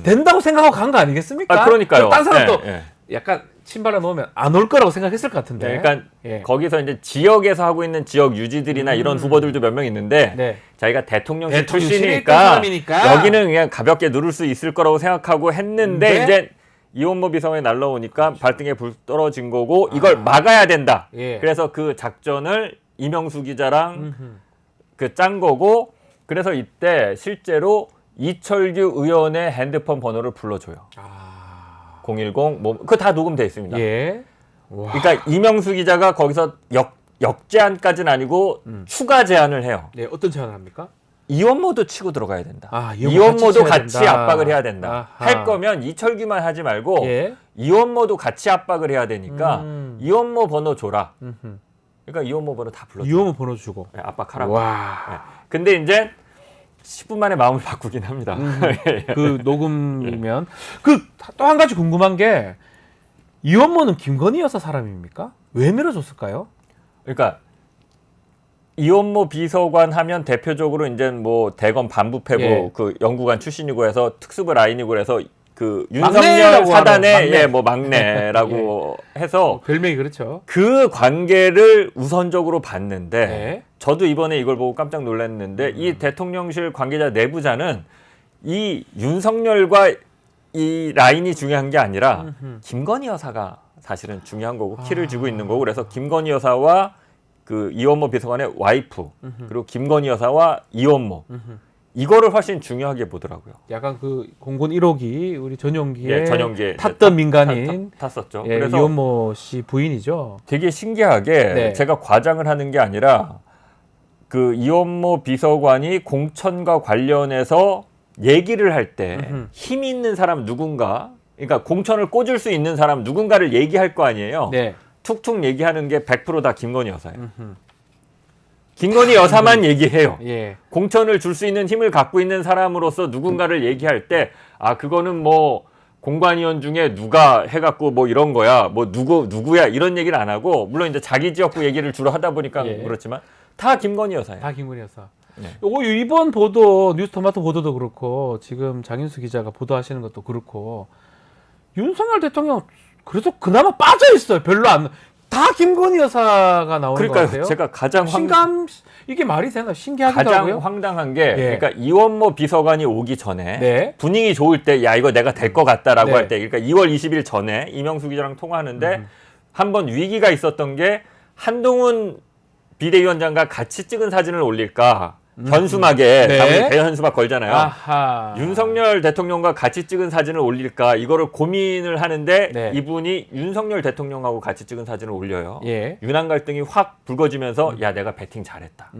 Speaker 1: 된다고 생각하고 간 거 아니겠습니까?
Speaker 8: 아, 그러니까요.
Speaker 1: 딴 사람도
Speaker 8: 예, 예.
Speaker 1: 약간 침발라 놓으면 안 올 거라고 생각했을 것 같은데.
Speaker 8: 네, 그러니까
Speaker 1: 예.
Speaker 8: 거기서 이제 지역에서 하고 있는 지역 유지들이나 이런 후보들도 몇 명 있는데
Speaker 1: 네.
Speaker 8: 자기가 대통령실
Speaker 1: 대통령실에 있던
Speaker 8: 출신이니까
Speaker 1: 사람이니까.
Speaker 8: 여기는 그냥 가볍게 누를 수 있을 거라고 생각하고 했는데
Speaker 1: 네.
Speaker 8: 이제 이원모 비서관이 날라오니까 발등에 불 떨어진 거고 이걸 막아야 된다.
Speaker 1: 예.
Speaker 8: 그래서 그 작전을 이명수 기자랑 그 짠 거고 그래서 이때 실제로 이철규 의원의 핸드폰 번호를 불러줘요. 010 뭐 그거 다 녹음돼 있습니다.
Speaker 1: 예. 와.
Speaker 8: 그러니까 이명수 기자가 거기서 역제안까지는 아니고 추가 제안을 해요.
Speaker 1: 네, 어떤 제안을 합니까?
Speaker 8: 이원모도 치고 들어가야 된다.
Speaker 1: 아,
Speaker 8: 이원모도
Speaker 1: 같이
Speaker 8: 같이 압박을 해야 된다.
Speaker 1: 아하.
Speaker 8: 할 거면 이철규만 하지 말고
Speaker 1: 예.
Speaker 8: 이원모도 같이 압박을 해야 되니까 이원모 번호 줘라.
Speaker 1: 음흠.
Speaker 8: 그러니까 이원모 번호 다 불러줘.
Speaker 1: 이호모 번호 주고.
Speaker 8: 네, 압박하라고.
Speaker 1: 와.
Speaker 8: 네. 근데 이제 10분 만에 마음을 바꾸긴 합니다.
Speaker 1: 그 녹음이면 그 또 한 가지 궁금한 게 이원모는 김건희 여사 사람입니까? 왜 밀어줬을까요?
Speaker 8: 그러니까 이원모 비서관 하면 대표적으로 이제 뭐 대검 반부패부
Speaker 1: 예.
Speaker 8: 그 연구관 출신이고 해서 특수부 라인이고 해서 그
Speaker 1: 막내라고
Speaker 8: 윤석열 사단의
Speaker 1: 하는 막내.
Speaker 8: 예, 뭐 막내라고 해서
Speaker 1: 별명이 그렇죠.
Speaker 8: 그 관계를 우선적으로 봤는데
Speaker 1: 네.
Speaker 8: 저도 이번에 이걸 보고 깜짝 놀랐는데 이 대통령실 관계자 내부자는 이 윤석열과 이 라인이 중요한 게 아니라 김건희 여사가 사실은 중요한 거고 키를 쥐고 있는 거고 그래서 김건희 여사와 그 이원모 비서관의 와이프 그리고 김건희 여사와 이원모 이거를 훨씬 중요하게 보더라고요.
Speaker 1: 약간 그 공군 1호기 우리 전용기에
Speaker 8: 예, 전용기에
Speaker 1: 탔던 민간인
Speaker 8: 탔었죠.
Speaker 1: 예,
Speaker 8: 그래서
Speaker 1: 이원모 씨 부인이죠.
Speaker 8: 되게 신기하게
Speaker 1: 네.
Speaker 8: 제가 과장을 하는 게 아니라 그 이원모 비서관이 공천과 관련해서 얘기를 할 때 힘 있는 사람 누군가 그러니까 공천을 꽂을 수 있는 사람 누군가를 얘기할 거 아니에요.
Speaker 1: 네.
Speaker 8: 툭툭 얘기하는 게 100% 다 김건희 여사예요. 김건희 여사만 얘기해요.
Speaker 1: 예.
Speaker 8: 공천을 줄 수 있는 힘을 갖고 있는 사람으로서 누군가를 얘기할 때 아 그거는 뭐 공관위원 중에 누가 해갖고 뭐 이런 거야 뭐 누구야 이런 얘기를 안 하고 물론 이제 자기 지역구 얘기를 주로 하다 보니까
Speaker 1: 예.
Speaker 8: 그렇지만 다 김건희 여사예요.
Speaker 1: 다 김건희 여사.
Speaker 8: 네.
Speaker 1: 요거 이번 보도 뉴스토마토 보도도 그렇고 지금 장윤수 기자가 보도하시는 것도 그렇고 윤석열 대통령 그래도 그나마 빠져 있어요. 별로 안 다 김건희 여사가 나오는 것
Speaker 8: 그러니까
Speaker 1: 같아요.
Speaker 8: 제가 가장
Speaker 1: 이게 말이 되나 신기하기도
Speaker 8: 가장
Speaker 1: 하고요.
Speaker 8: 황당한 게
Speaker 1: 예.
Speaker 8: 그러니까 이원모 비서관이 오기 전에
Speaker 1: 네.
Speaker 8: 분위기 좋을 때 야 이거 내가 될 것 같다라고
Speaker 1: 네.
Speaker 8: 할 때 그러니까 2월 20일 전에 이명수 기자랑 통화하는데 한번 위기가 있었던 게 한동훈 비대위원장과 같이 찍은 사진을 올릴까 현수막에
Speaker 1: 네.
Speaker 8: 당연히 대현수막 걸잖아요.
Speaker 1: 아하.
Speaker 8: 윤석열 대통령과 같이 찍은 사진을 올릴까 이거를 고민을 하는데
Speaker 1: 네.
Speaker 8: 이분이 윤석열 대통령하고 같이 찍은 사진을 올려요.
Speaker 1: 예.
Speaker 8: 윤한 갈등이 확 불거지면서 야 내가 배팅 잘했다.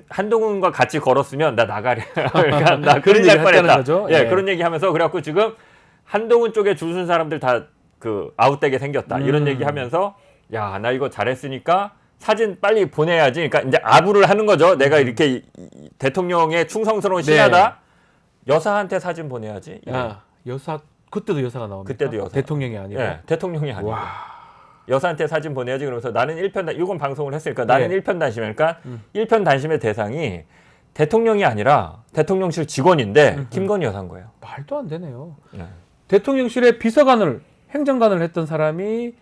Speaker 8: 한동훈과 같이 걸었으면 나 나가래. 그러니까 나 그런 얘기 할 뻔했다.
Speaker 1: 거죠?
Speaker 8: 예,
Speaker 1: 예.
Speaker 8: 그런 얘기 하면서 그래갖고 지금 한동훈 쪽에 줄 쓴 사람들 다 그 아웃되게 생겼다. 이런 얘기 하면서 야 나 이거 잘했으니까 사진 빨리 보내야지. 그러니까 이제 아부를 하는 거죠. 내가 이렇게 대통령의 충성스러운 신하다. 여사한테 사진 보내야지.
Speaker 1: 야, 여사 그때도 여사가 나옵니다.
Speaker 8: 그때도 여사.
Speaker 1: 대통령이 아니고.
Speaker 8: 예, 대통령이 아니고.
Speaker 1: 와.
Speaker 8: 여사한테 사진 보내야지. 그러면서 나는 이건 방송을 했으니까 나는
Speaker 1: 네.
Speaker 8: 일편단심이니까 일편단심의 대상이 대통령이 아니라 대통령실 직원인데 김건희 여사인 거예요.
Speaker 1: 말도 안 되네요.
Speaker 8: 네.
Speaker 1: 대통령실에 비서관을 행정관을 했던 사람이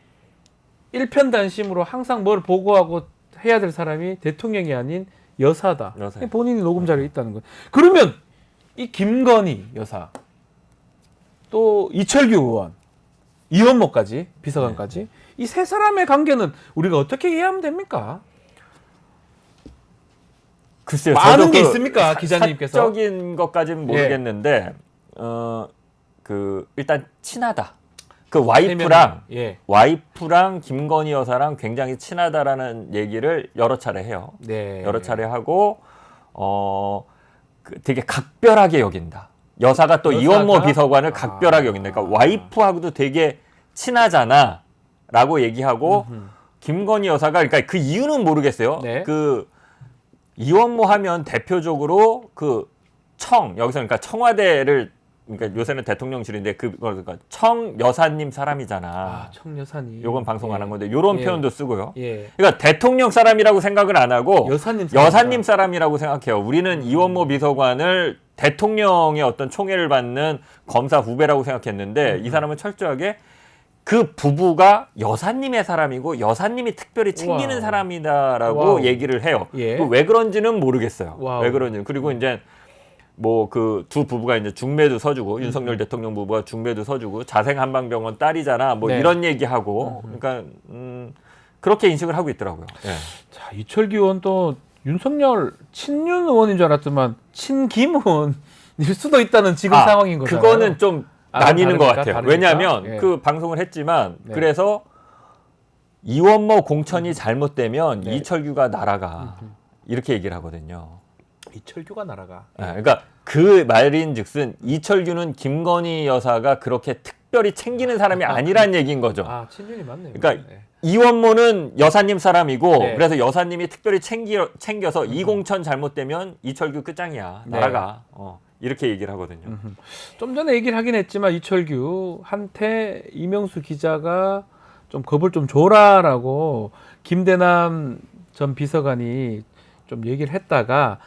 Speaker 1: 일편단심으로 항상 뭘 보고하고 해야 될 사람이 대통령이 아닌 여사다.
Speaker 8: 여사예요.
Speaker 1: 본인이 녹음 자료에 있다는 거예요. 그러면 이 김건희 여사 또 이철규 의원 이원모까지 비서관까지 이 세 사람의 관계는 우리가 어떻게 이해하면 됩니까?
Speaker 8: 글쎄요.
Speaker 1: 많은
Speaker 8: 저도
Speaker 1: 게
Speaker 8: 그
Speaker 1: 있습니까, 기자님께서?
Speaker 8: 사적인 것까지는 모르겠는데 일단 친하다. 그 와이프랑
Speaker 1: 예.
Speaker 8: 와이프랑 김건희 여사랑 굉장히 친하다라는 얘기를 여러 차례 해요.
Speaker 1: 네.
Speaker 8: 여러 차례 하고 되게 각별하게 여긴다. 여사가 또 이원모 비서관을 각별하게 여긴다. 그러니까 와이프하고도 되게 친하잖아라고 얘기하고 김건희 여사가 그러니까 그 이유는 모르겠어요.
Speaker 1: 네.
Speaker 8: 그 이원모 하면 대표적으로 여기서 그러니까 청와대를 그러니까 요새는 대통령실인데 그러니까 청 여사님 사람이잖아.
Speaker 1: 아, 청 여사님.
Speaker 8: 요건 방송 안 한 건데 요런
Speaker 1: 예.
Speaker 8: 표현도 쓰고요.
Speaker 1: 예.
Speaker 8: 그러니까 대통령 사람이라고 생각을 안 하고
Speaker 1: 여사님
Speaker 8: 사람이라고 생각해요. 우리는 이원모 비서관을 대통령의 어떤 총애를 받는 검사 후배라고 생각했는데 이 사람은 철저하게 그 부부가 여사님의 사람이고 여사님이 특별히 챙기는
Speaker 1: 와우.
Speaker 8: 사람이다라고
Speaker 1: 와우.
Speaker 8: 얘기를 해요.
Speaker 1: 예.
Speaker 8: 왜 그런지는 모르겠어요.
Speaker 1: 와우.
Speaker 8: 왜 그런지는. 그리고 이제 뭐 그 두 부부가 이제 중매도 서주고 윤석열 대통령 부부가 중매도 서주고 자생한방병원 딸이잖아. 뭐
Speaker 1: 네.
Speaker 8: 이런 얘기하고 그러니까 그렇게 인식을 하고 있더라고요. 예.
Speaker 1: 자, 이철규 의원 또 윤석열 친윤 의원인 줄 알았지만 친김 의원일 수도 있다는 지금 상황인 거잖아요.
Speaker 8: 그거는 좀 나뉘는 것
Speaker 1: 다릅니까?
Speaker 8: 같아요.
Speaker 1: 다릅니까?
Speaker 8: 왜냐하면
Speaker 1: 예.
Speaker 8: 그 방송을 했지만
Speaker 1: 네.
Speaker 8: 그래서 이원모 공천이 잘못되면
Speaker 1: 네.
Speaker 8: 이철규가 날아가 이렇게 얘기를 하거든요.
Speaker 1: 이철규가 날아가.
Speaker 8: 예, 그러니까 그 말인즉슨 이철규는 김건희 여사가 그렇게 특별히 챙기는 사람이 아니란 얘기인 거죠.
Speaker 1: 아, 친윤이 맞네요.
Speaker 8: 그러니까
Speaker 1: 네.
Speaker 8: 이원모는 여사님 사람이고
Speaker 1: 네.
Speaker 8: 그래서 여사님이 특별히 챙겨서 이 공천 잘못되면 이철규 끝장이야.
Speaker 1: 네.
Speaker 8: 날아가. 이렇게 얘기를 하거든요.
Speaker 1: 좀 전에 얘기를 하긴 했지만 이철규 한테 이명수 기자가 좀 겁을 좀 줘라라고 김대남 전 비서관이 좀 얘기를 했다가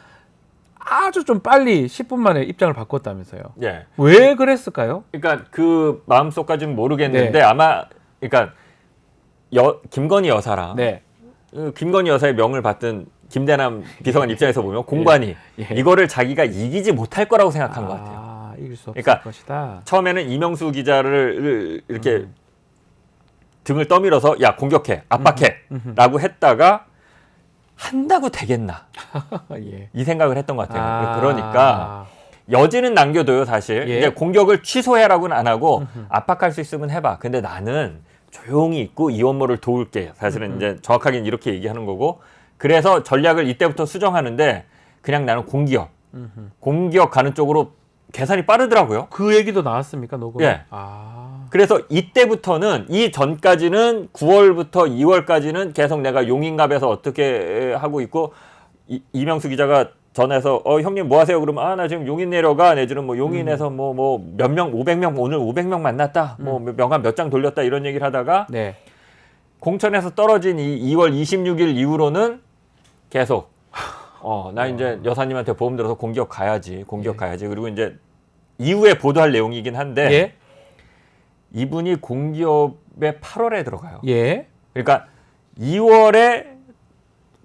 Speaker 1: 아주 좀 빨리 10분 만에 입장을 바꿨다면서요.
Speaker 8: 예.
Speaker 1: 왜 그랬을까요?
Speaker 8: 그러니까 그 마음속까지는 모르겠는데
Speaker 1: 네.
Speaker 8: 아마 그러니까 김건희 여사랑
Speaker 1: 네.
Speaker 8: 김건희 여사의 명을 받던 김대남 비서관 입장에서 보면 공관이
Speaker 1: 예.
Speaker 8: 이거를 자기가 이기지 못할 거라고 생각한 것 같아요.
Speaker 1: 아, 이길 수 없을
Speaker 8: 그러니까
Speaker 1: 것이다.
Speaker 8: 처음에는 이명수 기자를 이렇게 등을 떠밀어서 야 공격해 압박해라고 했다가 한다고 되겠나
Speaker 1: 예.
Speaker 8: 이 생각을 했던 것 같아요.
Speaker 1: 아.
Speaker 8: 그러니까 여지는 남겨둬요 사실.
Speaker 1: 예.
Speaker 8: 이제 공격을 취소해라고는 안 하고 압박할 수 있으면 해봐. 근데 나는 조용히 있고 이원모를 도울게. 사실은 이제 정확하게는 이렇게 얘기하는 거고. 그래서 전략을 이때부터 수정하는데 그냥 나는 공격 가는 쪽으로 계산이 빠르더라고요.
Speaker 1: 그 얘기도 나왔습니까, 녹음?
Speaker 8: 예.
Speaker 1: 아.
Speaker 8: 그래서 이때부터는 이 전까지는 9월부터 2월까지는 계속 내가 용인갑에서 어떻게 하고 있고 이명수 기자가 전화해서 형님 뭐 하세요? 그러면 나 지금 용인 내려가 내지는 뭐 용인에서 뭐 몇 명 500명 오늘 500명 만났다. 뭐 명함 몇 장 돌렸다 이런 얘기를 하다가
Speaker 1: 네.
Speaker 8: 공천에서 떨어진 이 2월 26일 이후로는 계속 나 이제 여사님한테 보험 들어서 공격 가야지. 그리고 이제 이후에 보도할 내용이긴 한데
Speaker 1: 예.
Speaker 8: 이분이 공기업에 8월에 들어가요.
Speaker 1: 예.
Speaker 8: 그러니까 2월에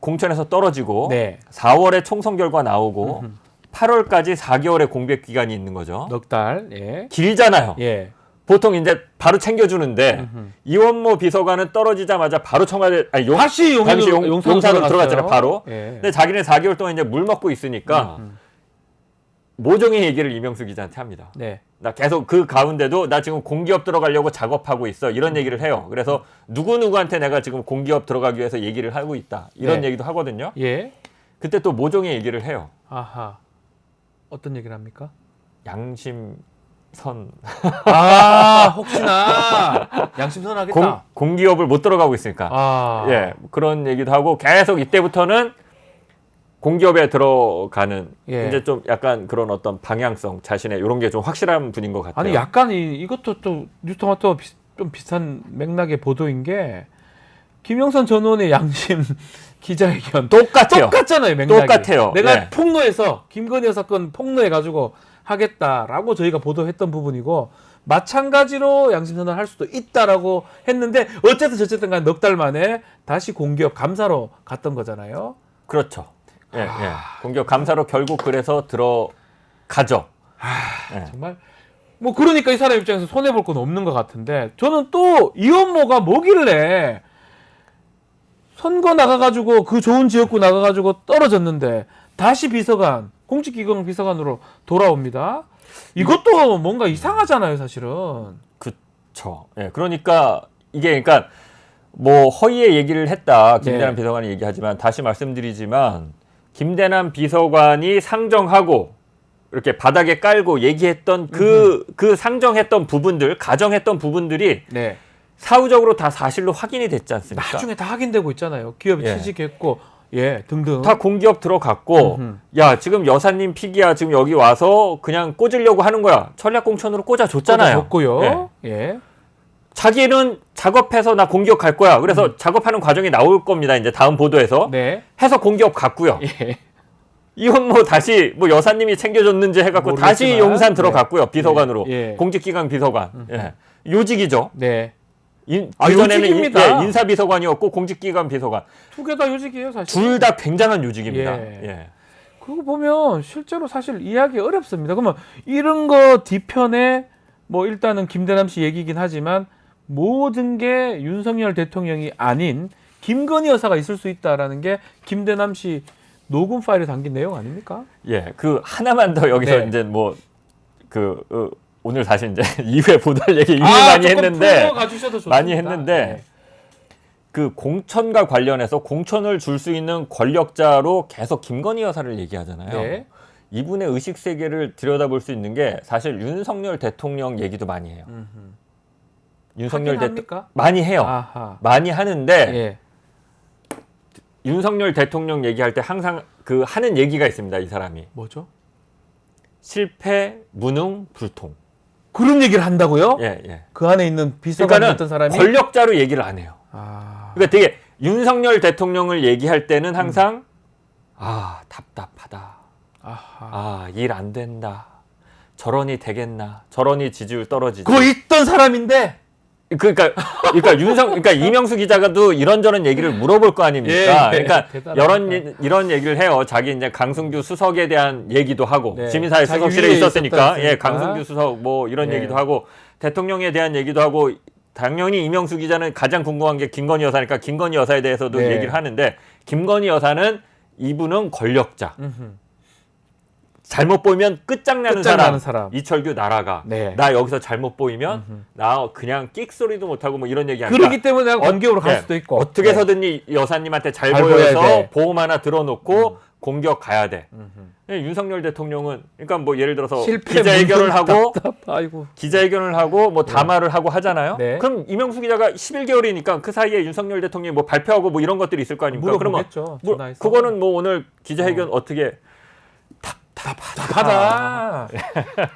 Speaker 8: 공천에서 떨어지고
Speaker 1: 네.
Speaker 8: 4월에 총선 결과 나오고 8월까지 4개월의 공백 기간이 있는 거죠.
Speaker 1: 넉 달. 예.
Speaker 8: 길잖아요.
Speaker 1: 예.
Speaker 8: 보통 이제 바로 챙겨주는데 이원모 비서관은 떨어지자마자 바로 청와대
Speaker 1: 다시
Speaker 8: 용산으로 들어갔잖아요. 바로.
Speaker 1: 예.
Speaker 8: 근데 자기는 4개월 동안 이제 물 먹고 있으니까 모종의 얘기를 이명수 기자한테 합니다.
Speaker 1: 네.
Speaker 8: 나 계속 그 가운데도 나 지금 공기업 들어가려고 작업하고 있어. 이런 얘기를 해요. 그래서 누구누구한테 내가 지금 공기업 들어가기 위해서 얘기를 하고 있다. 이런
Speaker 1: 네.
Speaker 8: 얘기도 하거든요.
Speaker 1: 예.
Speaker 8: 그때 또 모종의 얘기를 해요.
Speaker 1: 아하. 어떤 얘기를 합니까?
Speaker 8: 양심선.
Speaker 1: 혹시나 양심선 하겠다.
Speaker 8: 공기업을 못 들어가고 있으니까. 예. 그런 얘기도 하고 계속 이때부터는 공기업에 들어가는
Speaker 1: 예.
Speaker 8: 이제 좀 약간 그런 어떤 방향성 자신의 이런 게 좀 확실한 분인 것 같아요.
Speaker 1: 아니 약간 이것도 또 뉴스토마토 좀 비슷한 맥락의 보도인 게 김영선 전 의원의 양심 기자회견 똑같잖아요. 맥락이.
Speaker 8: 똑같아요.
Speaker 1: 내가
Speaker 8: 네.
Speaker 1: 폭로해서 김건희 여사 건 폭로해가지고 하겠다라고 저희가 보도했던 부분이고 마찬가지로 양심선언을 할 수도 있다라고 했는데 어쨌든 간에 넉 달 만에 다시 공기업 감사로 갔던 거잖아요.
Speaker 8: 그렇죠. 예. 공기업 감사로 결국 그래서 들어가죠. 예.
Speaker 1: 정말 뭐 그러니까 이 사람 입장에서 손해볼 건 없는 것 같은데 저는 또 이원모가 뭐길래 선거 나가가지고 그 좋은 지역구 나가가지고 떨어졌는데 다시 비서관 공직기강 비서관으로 돌아옵니다. 이것도 뭔가 이상하잖아요, 사실은.
Speaker 8: 그렇죠. 예. 그러니까 이게 그러니까 뭐 허위의 얘기를 했다. 김대남
Speaker 1: 네.
Speaker 8: 비서관이 얘기하지만 다시 말씀드리지만 김대남 비서관이 상정하고 이렇게 바닥에 깔고 얘기했던 그 상정했던 부분들, 가정했던 부분들이
Speaker 1: 네.
Speaker 8: 사후적으로 다 사실로 확인이 됐지 않습니까?
Speaker 1: 나중에 다 확인되고 있잖아요. 기업에
Speaker 8: 예.
Speaker 1: 취직했고, 등등.
Speaker 8: 다 공기업 들어갔고, 야 지금 여사님 픽이야. 지금 여기 와서 그냥 꽂으려고 하는 거야. 전략공천으로 꽂아줬잖아요.
Speaker 1: 꽂아줬고요.
Speaker 8: 예.
Speaker 1: 예.
Speaker 8: 자기는 작업해서 나 공기업 갈 거야. 그래서 작업하는 과정이 나올 겁니다. 이제 다음 보도에서
Speaker 1: 네.
Speaker 8: 해서 공기업 갔고요.
Speaker 1: 예.
Speaker 8: 이건 뭐 다시 뭐 여사님이 챙겨줬는지 해갖고
Speaker 1: 모르겠지만,
Speaker 8: 다시 용산 들어갔고요. 비서관으로
Speaker 1: 예.
Speaker 8: 공직기강 비서관. 예. 요직이죠.
Speaker 1: 네.
Speaker 8: 이전에는
Speaker 1: 요직입니다.
Speaker 8: 인사비서관이었고 공직기관 비서관.
Speaker 1: 두 개 다 요직이에요, 사실.
Speaker 8: 둘 다 굉장한 요직입니다.
Speaker 1: 예.
Speaker 8: 예.
Speaker 1: 그거 보면 실제로 사실 이해하기 어렵습니다. 그러면 이런 거 뒤편에 뭐 일단은 김대남 씨 얘기긴 하지만 모든 게 윤석열 대통령이 아닌 김건희 여사가 있을 수 있다라는 게 김대남 씨 녹음 파일에 담긴 내용 아닙니까?
Speaker 8: 예. 그 하나만 더 여기서
Speaker 1: 네.
Speaker 8: 이제 뭐 오늘 사실 이제 이후에 보도할 얘기 이미 많이 했는데
Speaker 1: 가주셔도 좋습니다.
Speaker 8: 많이 했는데
Speaker 1: 네.
Speaker 8: 그 공천과 관련해서 공천을 줄 수 있는 권력자로 계속 김건희 여사를 얘기하잖아요.
Speaker 1: 네.
Speaker 8: 이분의 의식 세계를 들여다볼 수 있는 게 사실 윤석열 대통령 얘기도 많이 해요. 윤석열
Speaker 1: 하긴
Speaker 8: 대통령
Speaker 1: 합니까?
Speaker 8: 많이 해요.
Speaker 1: 아하.
Speaker 8: 많이 하는데
Speaker 1: 예.
Speaker 8: 윤석열 대통령 얘기할 때 항상 그 하는 얘기가 있습니다. 이 사람이
Speaker 1: 뭐죠?
Speaker 8: 실패, 무능, 불통.
Speaker 1: 그런 얘기를 한다고요?
Speaker 8: 예, 예.
Speaker 1: 그 안에 있는 비서관
Speaker 8: 그러니까는
Speaker 1: 같은 사람이
Speaker 8: 권력자로 얘기를 안 해요.
Speaker 1: 아.
Speaker 8: 그러니까 되게 윤석열 대통령을 얘기할 때는 항상 아 답답하다.
Speaker 1: 아하.
Speaker 8: 일 안 된다. 저러니 되겠나. 저러니 지지율 떨어지지.
Speaker 1: 그거 있던 사람인데
Speaker 8: 그러니까 이명수 기자가도 이런저런 얘기를 물어볼 거 아닙니까?
Speaker 1: 예, 예.
Speaker 8: 그러니까
Speaker 1: 대단하다.
Speaker 8: 이런 얘기를 해요. 자기 이제 강승규 수석에 대한 얘기도 하고
Speaker 1: 네.
Speaker 8: 지민사회
Speaker 1: 자기
Speaker 8: 수석실에
Speaker 1: 위에
Speaker 8: 있었으니까 예,
Speaker 1: 있었으니까.
Speaker 8: 강승규 수석 뭐 이런
Speaker 1: 예.
Speaker 8: 얘기도 하고 대통령에 대한 얘기도 하고 당연히 이명수 기자는 가장 궁금한 게 김건희 여사니까 김건희 여사에 대해서도
Speaker 1: 네.
Speaker 8: 얘기를 하는데 김건희 여사는 이분은 권력자. 잘못 보이면 끝장나는 사람. 이철규 나라가.
Speaker 1: 네.
Speaker 8: 나 여기서 잘못 보이면 나 그냥 끽소리도 못하고 뭐 이런 얘기 하니까.
Speaker 1: 그렇기 때문에 내가 공격으로 갈
Speaker 8: 예.
Speaker 1: 수도 있고
Speaker 8: 어떻게
Speaker 1: 네.
Speaker 8: 해서든 이 여사님한테 잘
Speaker 1: 잘 보여야
Speaker 8: 보여서
Speaker 1: 돼.
Speaker 8: 보험 하나 들어놓고 공격 가야 돼. 예, 윤석열 대통령은 그러니까 뭐 예를 들어서
Speaker 1: 실패
Speaker 8: 기자회견을
Speaker 1: 문득
Speaker 8: 하고
Speaker 1: 아이고.
Speaker 8: 기자회견을 하고 뭐 담화를 하고 하잖아요.
Speaker 1: 네.
Speaker 8: 그럼 이명수 기자가 11개월이니까 그 사이에 윤석열 대통령이 뭐 발표하고 뭐 이런 것들이 있을 거 아닙니까?
Speaker 1: 물어보겠죠.
Speaker 8: 뭐
Speaker 1: 전화해서.
Speaker 8: 그거는 뭐 오늘 기자회견 어떻게
Speaker 1: 답답하다.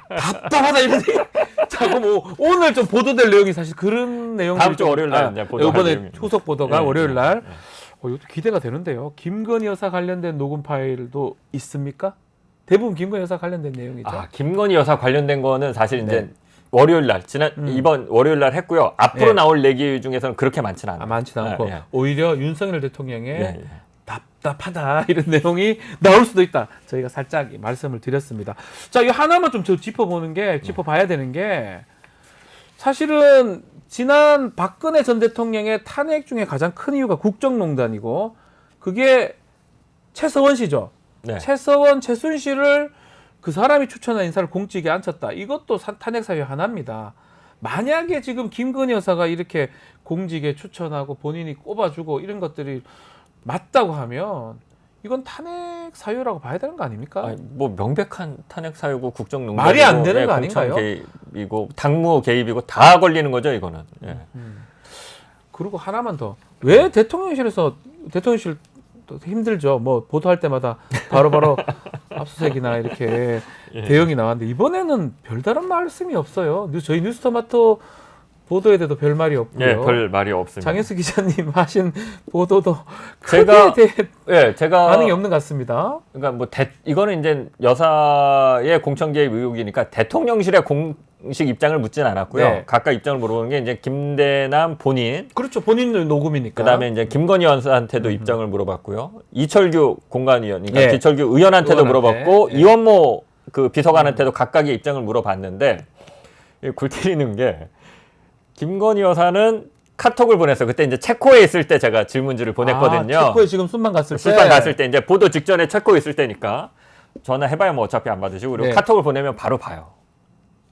Speaker 1: 답답하다 이런 얘기. 자꾸 뭐 오늘 좀 보도될 내용이 사실 그런 내용이
Speaker 8: 다음 주 월요일 날 이제 보도할
Speaker 1: 이번에
Speaker 8: 내용입니다.
Speaker 1: 후속 보도가
Speaker 8: 네,
Speaker 1: 월요일 날.
Speaker 8: 네, 네.
Speaker 1: 이것도 기대가 되는데요. 김건희 여사 관련된 녹음 파일도 있습니까? 대부분 김건희 여사 관련된 내용이죠.
Speaker 8: 김건희 여사 관련된 거는 사실 이제
Speaker 1: 네.
Speaker 8: 월요일 날 이번 월요일 날 했고요. 앞으로
Speaker 1: 네.
Speaker 8: 나올 얘기 중에서는 그렇게 많지는 않아요.
Speaker 1: 많지는 않고
Speaker 8: 예.
Speaker 1: 오히려 윤석열 대통령의
Speaker 8: 예, 예.
Speaker 1: 답답하다 이런 내용이 나올 수도 있다. 저희가 살짝 말씀을 드렸습니다. 자, 이 하나만 좀 짚어보는 게 짚어봐야 되는 게 사실은 지난 박근혜 전 대통령의 탄핵 중에 가장 큰 이유가 국정농단이고 그게 최서원 씨죠.
Speaker 8: 네.
Speaker 1: 최서원, 최순실을 그 사람이 추천한 인사를 공직에 앉혔다. 이것도 탄핵 사유 하나입니다. 만약에 지금 김건희 여사가 이렇게 공직에 추천하고 본인이 꼽아주고 이런 것들이 맞다고 하면 이건 탄핵 사유라고 봐야 되는 거 아닙니까?
Speaker 8: 뭐 명백한 탄핵 사유고 국정농단이고
Speaker 1: 말이 안 되는 거
Speaker 8: 공천
Speaker 1: 아닌가요?
Speaker 8: 개입이고 당무 개입이고 다 걸리는 거죠 이거는. 예.
Speaker 1: 그리고 하나만 더. 왜 대통령실에서 대통령실 힘들죠. 뭐 보도할 때마다 바로바로 압수수색이나 이렇게 대응이 나왔는데 이번에는 별다른 말씀이 없어요. 저희 뉴스토마토 보도에 대해도 별 말이 없고요.
Speaker 8: 예, 별 말이 없습니다.
Speaker 1: 장혜수 기자님 하신 보도도
Speaker 8: 제가-
Speaker 1: 크게
Speaker 8: 제가
Speaker 1: 반응이 없는 것 같습니다.
Speaker 8: 그러니까 뭐 이거는 이제 여사의 공천 개입 의혹이니까 대통령실의 공식 입장을 묻진 않았고요.
Speaker 1: 네.
Speaker 8: 각각 입장을 물어보는 게 이제 김대남 본인,
Speaker 1: 그렇죠. 본인 녹음이니까.
Speaker 8: 그다음에 이제 김건희 여사한테도 입장을 물어봤고요. 이철규 공관위원, 그러니까
Speaker 1: 예.
Speaker 8: 이철규 의원한테도
Speaker 1: 의원한테.
Speaker 8: 물어봤고
Speaker 1: 예.
Speaker 8: 이원모 그 비서관한테도 각각의 입장을 물어봤는데 굴 때리는 게 김건희 여사는 카톡을 보냈어요. 그때 이제 체코에 있을 때 제가 질문지를 보냈거든요.
Speaker 1: 체코에 지금 순방 갔을 때.
Speaker 8: 술방 갔을 때 이제 보도 직전에 체코에 있을 때니까 전화해봐야 뭐 어차피 안 받으시고 그리고
Speaker 1: 네.
Speaker 8: 카톡을 보내면 바로 봐요.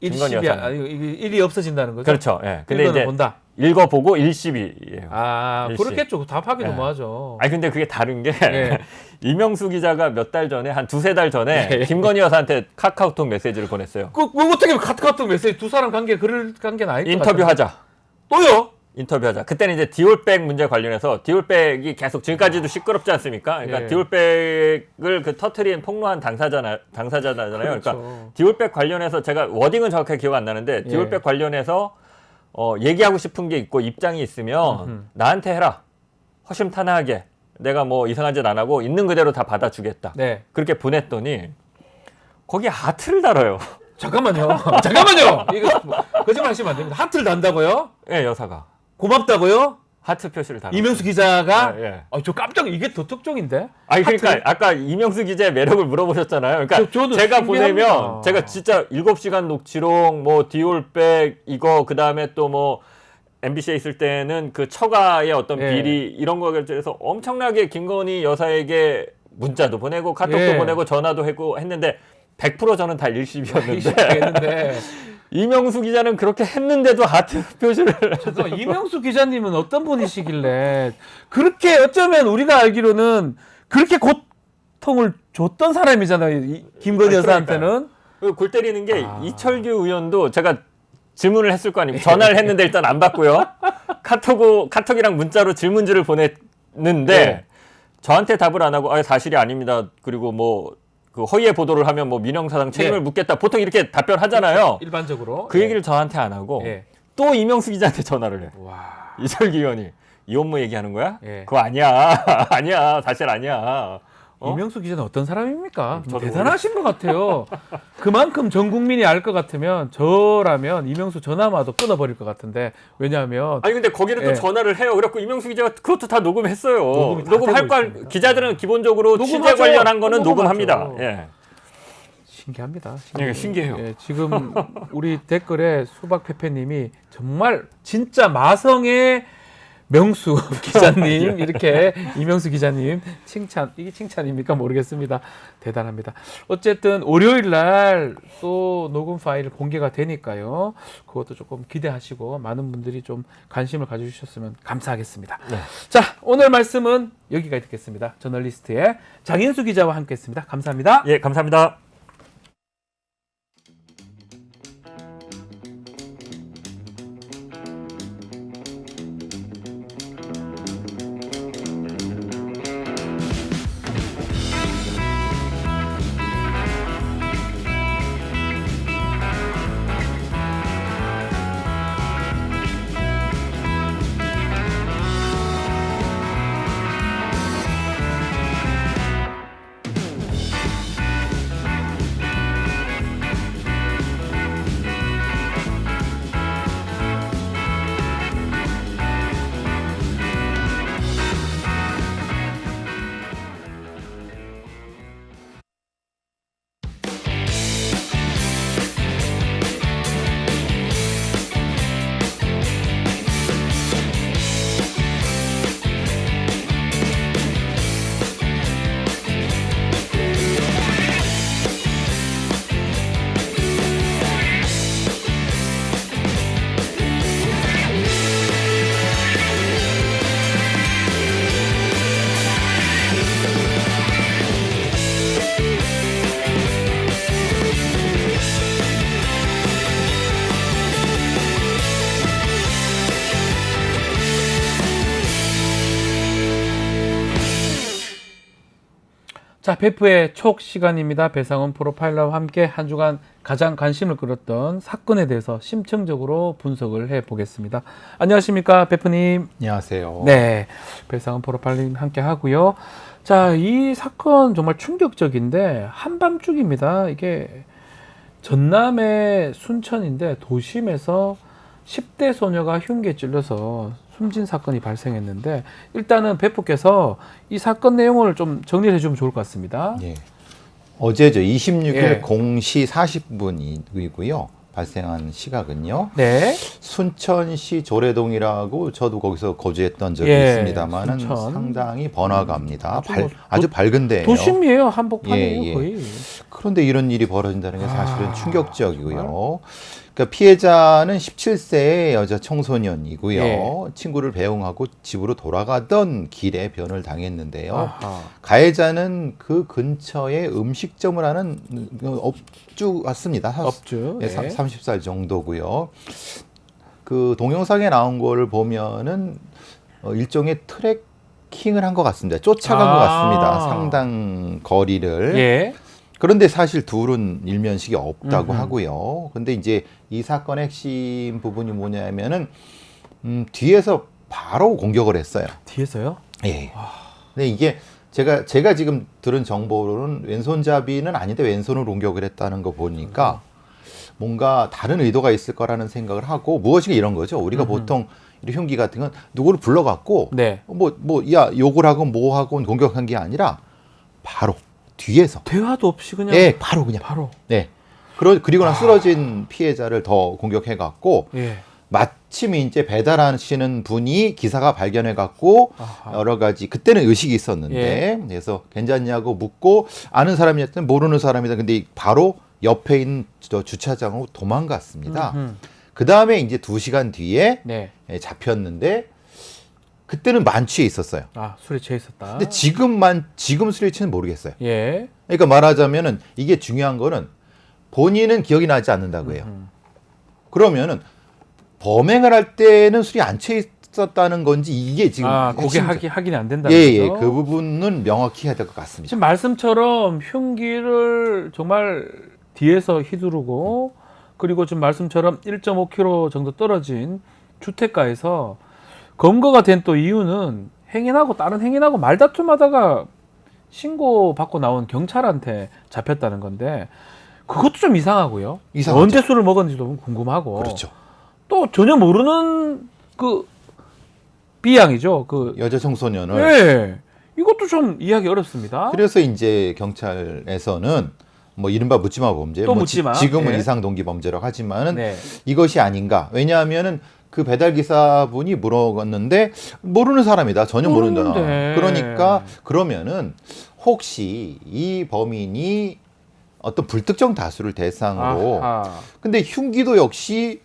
Speaker 8: 김건희
Speaker 1: 일십이
Speaker 8: 여사는.
Speaker 1: 일이 없어진다는 거죠.
Speaker 8: 그렇죠. 예. 근데
Speaker 1: 일본은
Speaker 8: 이제
Speaker 1: 본다.
Speaker 8: 읽어보고 일시비예요.
Speaker 1: 아,
Speaker 8: 일시.
Speaker 1: 그렇겠죠. 답하기도
Speaker 8: 예.
Speaker 1: 뭐하죠.
Speaker 8: 아니 근데 그게 다른 게
Speaker 1: 예.
Speaker 8: 이명수 기자가 몇 달 전에 한 두세 달 전에
Speaker 1: 예.
Speaker 8: 김건희 여사한테 카카오톡 메시지를 보냈어요.
Speaker 1: 그 어떻게 카톡 메시지 두 사람 관계 그럴 관계는 아닐 것
Speaker 8: 인터뷰하자.
Speaker 1: 또요?
Speaker 8: 인터뷰하자. 그때는 이제 디올백 문제 관련해서 디올백이 계속 지금까지도 시끄럽지 않습니까? 그러니까
Speaker 1: 예.
Speaker 8: 디올백을 그 터트린 폭로한 당사자잖아요. 그러니까
Speaker 1: 그렇죠.
Speaker 8: 디올백 관련해서 제가 워딩은 정확하게 기억 안 나는데
Speaker 1: 예.
Speaker 8: 디올백 관련해서 얘기하고 싶은 게 있고 입장이 있으면 나한테 해라. 허심탄회하게. 내가 뭐 이상한 짓 안 하고 있는 그대로 다 받아주겠다.
Speaker 1: 네.
Speaker 8: 그렇게 보냈더니 거기에 하트를 달아요.
Speaker 1: 잠깐만요. 잠깐만요. 이거 거짓말 하시면 안 됩니다. 하트를 단다고요?
Speaker 8: 예, 여사가.
Speaker 1: 고맙다고요?
Speaker 8: 하트 표시를 달아요.
Speaker 1: 이명수 기자가?
Speaker 8: 예, 예.
Speaker 1: 저 깜짝 이게 더 특종인데?
Speaker 8: 아니 그러니까
Speaker 1: 하트?
Speaker 8: 아까 이명수 기자의 매력을 물어보셨잖아요. 그러니까
Speaker 1: 저도
Speaker 8: 제가
Speaker 1: 신기합니다.
Speaker 8: 보내면 제가 진짜 7시간 녹취록 뭐 디올백 이거 그다음에 또 뭐 MBC에 있을 때는 그 처가의 어떤
Speaker 1: 예.
Speaker 8: 비리 이런 거에 대해서 엄청나게 김건희 여사에게 문자도 보내고 카톡도
Speaker 1: 예.
Speaker 8: 보내고 전화도 하고 했는데 100% 저는 다 일십이었는데
Speaker 1: 했는데
Speaker 8: 이명수 기자는 그렇게 했는데도 하트 표시를.
Speaker 1: 잠깐만, 이명수 기자님은 어떤 분이시길래 그렇게 어쩌면 우리가 알기로는 그렇게 고통을 줬던 사람이잖아요. 김건희 여사한테는.
Speaker 8: 골 때리는 게 이철규 의원도 제가 질문을 했을 거 아닙니까? 전화를 했는데 일단 안 받고요. 카톡이랑 문자로 질문지를 보냈는데 저한테 답을 안 하고 사실이 아닙니다. 그리고 뭐 그 허위의 보도를 하면 뭐 민형사상 책임을 묻겠다. 보통 이렇게 답변하잖아요.
Speaker 1: 일반적으로.
Speaker 8: 그 얘기를 저한테 안 하고 또 이명수 기자한테 전화를 해.
Speaker 1: 와.
Speaker 8: 이철규 의원이 이 업무 얘기하는 거야?
Speaker 1: 예.
Speaker 8: 그거 아니야. 아니야. 사실 아니야.
Speaker 1: 이명수 기자는 어떤 사람입니까?
Speaker 8: 저도
Speaker 1: 대단하신 것 같아요. 그만큼 전 국민이 알 것 같으면 저라면 이명수 전화마도 끊어버릴 것 같은데 왜냐하면
Speaker 8: 아니 근데 거기를 또 전화를 해요. 그래갖고 이명수 기자가 그것도 다 녹음했어요.
Speaker 1: 녹음이 다
Speaker 8: 녹음할
Speaker 1: 되고
Speaker 8: 거
Speaker 1: 있습니다.
Speaker 8: 기자들은 기본적으로 취재
Speaker 1: 녹음하죠.
Speaker 8: 관련한 거는
Speaker 1: 녹음하죠.
Speaker 8: 녹음합니다. 예.
Speaker 1: 신기합니다.
Speaker 8: 예, 신기해요.
Speaker 1: 예, 지금 우리 댓글에 수박페페님이 정말 진짜 마성의 명수 기자님 이렇게 이명수 기자님 칭찬 이게 칭찬입니까 모르겠습니다. 대단합니다. 어쨌든 월요일 날 또 녹음 파일 공개가 되니까요. 그것도 조금 기대하시고 많은 분들이 좀 관심을 가져주셨으면 감사하겠습니다.
Speaker 8: 네.
Speaker 1: 자 오늘 말씀은 여기까지 듣겠습니다. 저널리스트의 장인수 기자와 함께했습니다. 감사합니다.
Speaker 8: 예, 감사합니다.
Speaker 1: 자, 베프의 촉 시간입니다. 배상훈 프로파일러와 함께 한 주간 가장 관심을 끌었던 사건에 대해서 심층적으로 분석을 해보겠습니다. 안녕하십니까, 베프님.
Speaker 10: 안녕하세요.
Speaker 1: 네, 배상훈 프로파일러님 함께 하고요. 자, 이 사건 정말 충격적인데 한밤중입니다. 이게 전남의 순천인데 도심에서 10대 소녀가 흉기에 찔려서 숨진 사건이 발생했는데 일단은 베프께서 이 사건 내용을 좀 정리를 해주면 좋을 것 같습니다.
Speaker 10: 예. 어제죠. 26일
Speaker 1: 예.
Speaker 10: 0시 40분이고요. 발생한 시각은요.
Speaker 1: 네.
Speaker 10: 순천시 조례동이라고 저도 거기서 거주했던 적이
Speaker 1: 예,
Speaker 10: 있습니다만은
Speaker 1: 순천.
Speaker 10: 상당히 번화가입니다.
Speaker 1: 아주
Speaker 10: 아주 밝은 데예요.
Speaker 1: 도심이에요. 한복판이에요.
Speaker 10: 예, 예.
Speaker 1: 거의.
Speaker 10: 그런데 이런 일이 벌어진다는 게 사실은 충격적이고요. 그러니까 피해자는 17세의 여자 청소년이고요.
Speaker 1: 예.
Speaker 10: 친구를 배웅하고 집으로 돌아가던 길에 변을 당했는데요.
Speaker 1: 아하.
Speaker 10: 가해자는 그 근처에 음식점을 하는 업주 같습니다.
Speaker 1: 업주.
Speaker 10: 예,
Speaker 1: 예.
Speaker 10: 30살 정도고요. 그 동영상에 나온 거를 보면은 일종의 트래킹을 한 것 같습니다. 쫓아간 것 같습니다. 상당 거리를.
Speaker 1: 예.
Speaker 10: 그런데 사실 둘은 일면식이 없다고 하고요. 근데 이제 이 사건의 핵심 부분이 뭐냐면은 뒤에서 바로 공격을 했어요.
Speaker 1: 뒤에서요?
Speaker 10: 예. 근데 이게 제가 지금 들은 정보로는 왼손잡이는 아닌데 왼손으로 공격을 했다는 거 보니까 뭔가 다른 의도가 있을 거라는 생각을 하고 무엇인가 이런 거죠. 우리가 보통 이런 흉기 같은 건 누구를 불러갖고
Speaker 1: 네.
Speaker 10: 야 욕을 하고 뭐 하고 공격한 게 아니라 바로 뒤에서
Speaker 1: 대화도 없이 그냥.
Speaker 10: 예, 바로 그냥
Speaker 1: 바로.
Speaker 10: 네. 그리고 난 쓰러진 피해자를 더 공격해 갖고
Speaker 1: 예.
Speaker 10: 마침 이제 배달하시는 분이 기사가 발견해 갖고 여러 가지 그때는 의식이 있었는데
Speaker 1: 예.
Speaker 10: 그래서 괜찮냐고 묻고 아는 사람이었든 모르는 사람이다. 근데 바로 옆에 있는 저 주차장으로 도망갔습니다. 그 다음에 이제 2시간 뒤에
Speaker 1: 네.
Speaker 10: 잡혔는데 그때는 만취해 있었어요.
Speaker 1: 아, 술에 취해 있었다.
Speaker 10: 근데 지금 술에 취는 모르겠어요.
Speaker 1: 예.
Speaker 10: 그러니까 말하자면은 이게 중요한 거는 본인은 기억이 나지 않는다고 해요. 그러면은 범행을 할 때는 술이 안 취해 있었다는 건지 이게 지금
Speaker 1: 그게 확인이 안 된다는
Speaker 10: 예,
Speaker 1: 거죠.
Speaker 10: 그 부분은 명확히 해야 될 것 같습니다.
Speaker 1: 지금 말씀처럼 흉기를 정말 뒤에서 휘두르고 그리고 지금 말씀처럼 1.5km 정도 떨어진 주택가에서 검거가 된 또 이유는 행인하고 다른 행인하고 말다툼하다가 신고받고 나온 경찰한테 잡혔다는 건데 그것도 좀 이상하고요.
Speaker 10: 이상하죠.
Speaker 1: 언제 술을 먹었는지도 궁금하고.
Speaker 10: 그렇죠.
Speaker 1: 또 전혀 모르는 그 비양이죠. 그
Speaker 10: 여자 청소년을.
Speaker 1: 네. 이것도 좀 이해하기 어렵습니다.
Speaker 10: 그래서 이제 경찰에서는 뭐 이른바 묻지마 범죄,
Speaker 1: 또 묻지마.
Speaker 10: 지금은
Speaker 1: 네.
Speaker 10: 이상 동기 범죄라고 하지만은
Speaker 1: 네.
Speaker 10: 이것이 아닌가? 왜냐하면은 그 배달 기사분이 물어봤는데 모르는 사람이다, 전혀 모른다.
Speaker 1: 모르는데.
Speaker 10: 그러니까 그러면은 혹시 이 범인이 어떤 불특정 다수를 대상으로,
Speaker 1: 아하.
Speaker 10: 근데 흉기도 역시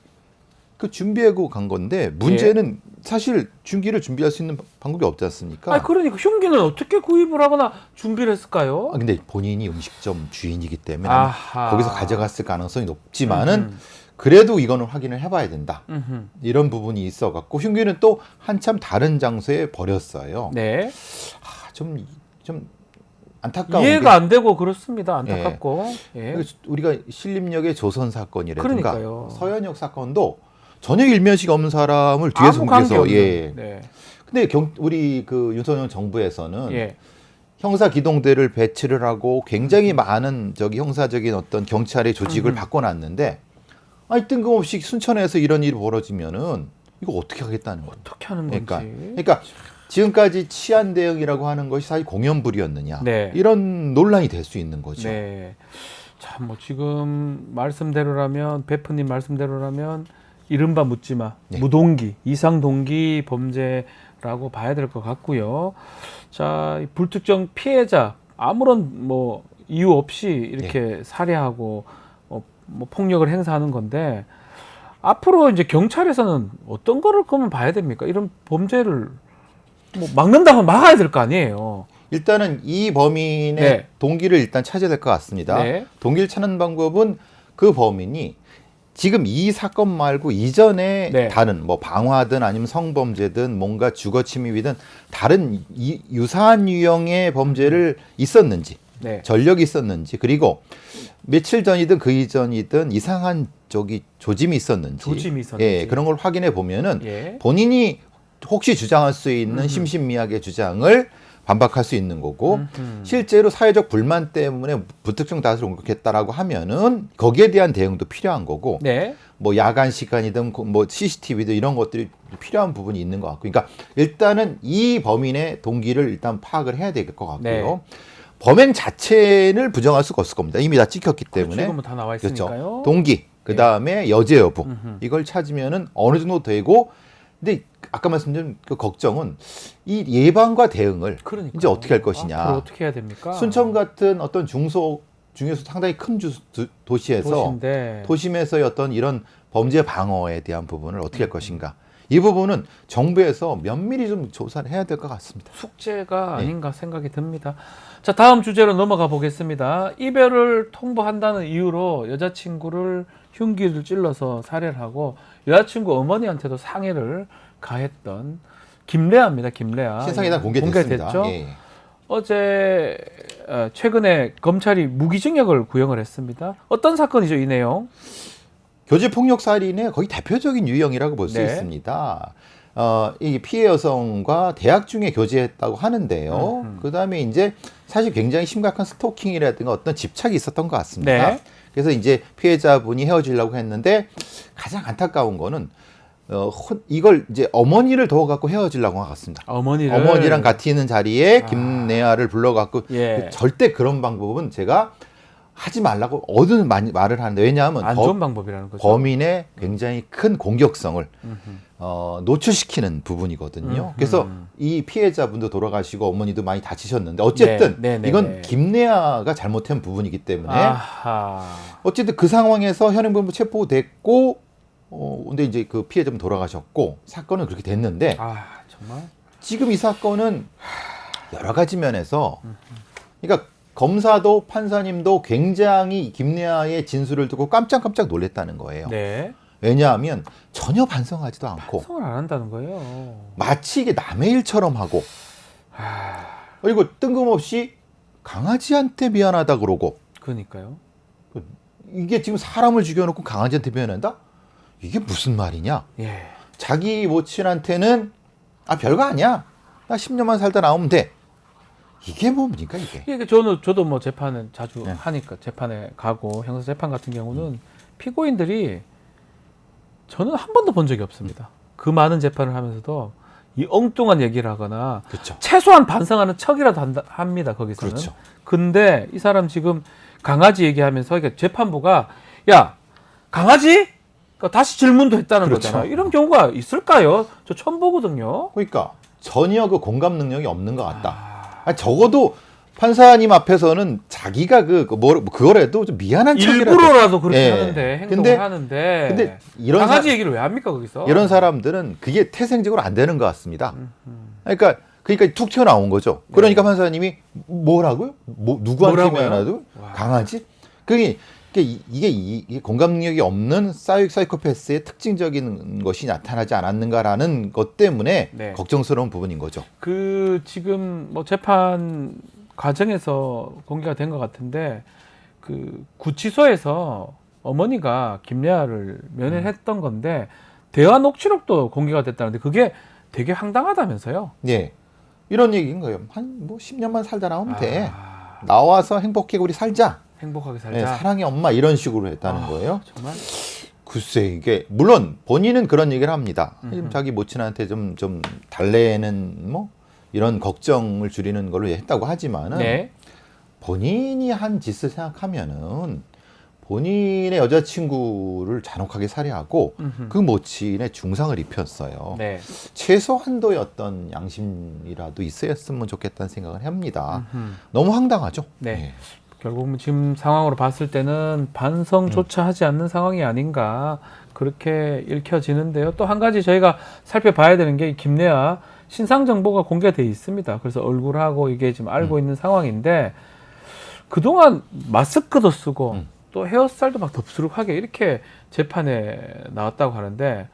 Speaker 10: 그 준비하고 간 건데 문제는 사실 흉기를 준비할 수 있는 방법이 없지 않습니까?
Speaker 1: 아니, 그러니까 흉기는 어떻게 구입을 하거나 준비를 했을까요?
Speaker 10: 근데 본인이 음식점 주인이기 때문에
Speaker 1: 아하.
Speaker 10: 거기서 가져갔을 가능성이 높지만은 그래도 이거는 확인을 해봐야 된다. 이런 부분이 있어갖고 흉기는 또 한참 다른 장소에 버렸어요.
Speaker 1: 네.
Speaker 10: 좀 안타까운
Speaker 1: 이해가 안 되고 그렇습니다. 안타깝고. 예.
Speaker 10: 우리가 신림역의 조선 사건이라든가
Speaker 1: 그러니까요.
Speaker 10: 서현역 사건도 전혀 일면식 없는 사람을 뒤에서
Speaker 1: 아무 관계
Speaker 10: 옮겨서
Speaker 1: 없는. 네.
Speaker 10: 근데 우리 그 윤석열 정부에서는
Speaker 1: 예.
Speaker 10: 형사 기동대를 배치를 하고 굉장히 많은 형사적인 어떤 경찰의 조직을 바꿔놨는데 아니 뜬금없이 순천에서 이런 일이 벌어지면은 이거 어떻게 하겠다는 거예요.
Speaker 1: 어떻게 하는 건지.
Speaker 10: 그러니까 지금까지 치안 대응이라고 하는 것이 사실 공연불이었느냐.
Speaker 1: 네.
Speaker 10: 이런 논란이 될 수 있는 거죠.
Speaker 1: 네. 참 뭐 지금 말씀대로라면 베프님 말씀대로라면 이른바 묻지마
Speaker 10: 네.
Speaker 1: 무동기 이상 동기 범죄라고 봐야 될 것 같고요. 자, 이 불특정 피해자 아무런 뭐 이유 없이 이렇게 살해하고 뭐 폭력을 행사하는 건데 앞으로 이제 경찰에서는 어떤 거를 그러면 봐야 됩니까? 이런 범죄를 뭐 막는다면 막아야 될 거 아니에요.
Speaker 10: 일단은 이 범인의
Speaker 1: 네.
Speaker 10: 동기를 일단 찾아야 될 것 같습니다.
Speaker 1: 네.
Speaker 10: 동기를 찾는 방법은 그 범인이 지금 이 사건 말고 이전에
Speaker 1: 네.
Speaker 10: 다른 뭐 방화든 아니면 성범죄든 뭔가 주거침입이든 다른 유사한 유형의 범죄를 있었는지
Speaker 1: 네.
Speaker 10: 전력이 있었는지 그리고 며칠 전이든 그 이전이든 이상한 조짐이 있었는지 예, 그런 걸 확인해 보면은
Speaker 1: 예.
Speaker 10: 본인이 혹시 주장할 수 있는 심신미약의 주장을 반박할 수 있는 거고 실제로 사회적 불만 때문에 불특정 다수를 공격했다라고 하면은 거기에 대한 대응도 필요한 거고
Speaker 1: 네.
Speaker 10: 뭐 야간 시간이든 뭐 CCTV든 이런 것들이 필요한 부분이 있는 것 같고 그러니까 일단은 이 범인의 동기를 일단 파악을 해야 될 것 같고요.
Speaker 1: 네.
Speaker 10: 범행 자체를 부정할 수가 없을 겁니다. 이미 다 찍혔기 때문에.
Speaker 1: 지금은 다 나와 있으니까요.
Speaker 10: 그렇죠. 동기, 그 다음에 여죄 여부 이걸 찾으면은 어느 정도 되고 근데 아까 말씀드린 그 걱정은 이 예방과 대응을
Speaker 1: 그러니까요.
Speaker 10: 이제 어떻게 할 것이냐.
Speaker 1: 앞으로 어떻게 해야 됩니까?
Speaker 10: 순천 같은 어떤 중에서 상당히 큰 도시에서 도심에서의 어떤 이런 범죄 방어에 대한 부분을 어떻게 할 것인가. 이 부분은 정부에서 면밀히 좀 조사를 해야 될 것 같습니다.
Speaker 1: 숙제가 아닌가 생각이 듭니다. 자, 다음 주제로 넘어가 보겠습니다. 이별을 통보한다는 이유로 여자친구를 흉기를 찔러서 살해를 하고 여자친구 어머니한테도 상해를 가했던 김래아입니다. 김래아.
Speaker 10: 신상이 다 공개됐습니다.
Speaker 1: 공개됐죠.
Speaker 10: 예.
Speaker 1: 어제 최근에 검찰이 무기징역을 구형을 했습니다. 어떤 사건이죠, 이 내용?
Speaker 10: 교제폭력살인의 거의 대표적인 유형이라고 볼 수
Speaker 1: 네.
Speaker 10: 있습니다. 이 피해 여성과 대학 중에 교제했다고 하는데요. 그 다음에 이제 사실 굉장히 심각한 스토킹이라든가 어떤 집착이 있었던 것 같습니다.
Speaker 1: 네.
Speaker 10: 그래서 이제 피해자분이 헤어지려고 했는데 가장 안타까운 거는 이걸 이제 어머니를 도와갖고 헤어지려고 한 것 같습니다. 어머니랑 같이 있는 자리에 김래아를 불러갖고
Speaker 1: 예.
Speaker 10: 절대 그런 방법은 제가 하지 말라고 어느 말을 하는데 왜냐하면
Speaker 1: 안 좋은 방법이라는 거죠.
Speaker 10: 범인의 굉장히 큰 공격성을 노출시키는 부분이거든요. 그래서 이 피해자분도 돌아가시고 어머니도 많이 다치셨는데 어쨌든 이건 김래아가 잘못한 부분이기 때문에 어쨌든 그 상황에서 현행범으로 체포됐고 근데 이제 그 피해자분 돌아가셨고 사건은 그렇게 됐는데
Speaker 1: 정말
Speaker 10: 지금 이 사건은 여러 가지 면에서 그러니까 검사도 판사님도 굉장히 김래아의 진술을 듣고 깜짝깜짝 놀랐다는 거예요.
Speaker 1: 네.
Speaker 10: 왜냐하면 전혀 반성하지도 않고
Speaker 1: 반성을 안 한다는 거예요.
Speaker 10: 마치 이게 남의 일처럼 하고 그리고 뜬금없이 강아지한테 미안하다 그러고
Speaker 1: 그러니까요.
Speaker 10: 이게 지금 사람을 죽여놓고 강아지한테 미안한다? 이게 무슨 말이냐?
Speaker 1: 예.
Speaker 10: 자기 모친한테는 별거 아니야. 나 10년만 살다 나오면 돼. 이게 뭡니까 이게?
Speaker 1: 이게 저도 뭐 재판은 자주 하니까 재판에 가고 형사 재판 같은 경우는 피고인들이 저는 한 번도 본 적이 없습니다. 그 많은 재판을 하면서도 이 엉뚱한 얘기를 하거나
Speaker 10: 그렇죠.
Speaker 1: 최소한 반성하는 척이라도 합니다. 거기서는.
Speaker 10: 그렇죠.
Speaker 1: 근데 이 사람 지금 강아지 얘기하면서 이게 재판부가 야 강아지? 그러니까 다시 질문도 했다는
Speaker 10: 그렇죠.
Speaker 1: 거잖아요. 이런 경우가 있을까요? 저 처음 보거든요.
Speaker 10: 그러니까 전혀 그 공감 능력이 없는 것 같다. 적어도 판사님 앞에서는 자기가 그거라도 좀 미안한 척이라도
Speaker 1: 일부러라도 그렇게 하는데 행동을 하는데
Speaker 10: 근데 이런
Speaker 1: 강아지 얘기를 왜 합니까 거기서?
Speaker 10: 이런 사람들은 그게 태생적으로 안 되는 것 같습니다. 그러니까 툭 튀어나온 거죠. 그러니까 판사님이 뭐라고요? 누구한테 미안하다고? 강아지? 이게 공감 능력이 없는 사이코패스의 특징적인 것이 나타나지 않았는가라는 것 때문에 걱정스러운 부분인 거죠.
Speaker 1: 그 지금 뭐 재판 과정에서 공개가 된 것 같은데 그 구치소에서 어머니가 김래아를 면회했던 건데 대화 녹취록도 공개가 됐다는데 그게 되게 황당하다면서요?
Speaker 10: 네, 이런 얘기인 거예요. 한 10년만 살다 나오면 돼. 나와서 행복하게 우리 살자.
Speaker 1: 행복하게 살자.
Speaker 10: 네, 사랑해 엄마 이런 식으로 했다는 거예요.
Speaker 1: 정말?
Speaker 10: 글쎄 이게 물론 본인은 그런 얘기를 합니다. 자기 모친한테 좀 달래는 뭐 이런 걱정을 줄이는 걸로 했다고 하지만은 본인이 한 짓을 생각하면은 본인의 여자친구를 잔혹하게 살해하고 그 모친의 중상을 입혔어요. 최소한도의 어떤 양심이라도 있었으면 좋겠다는 생각을 합니다. 너무 황당하죠.
Speaker 1: 결국 지금 상황으로 봤을 때는 반성조차 하지 않는 상황이 아닌가 그렇게 읽혀지는데요. 또 한 가지 저희가 살펴봐야 되는 게 김래아 신상 정보가 공개되어 있습니다. 그래서 얼굴하고 이게 지금 알고 있는 상황인데 그동안 마스크도 쓰고 또 헤어스타일도 막 덥수룩하게 이렇게 재판에 나왔다고 하는데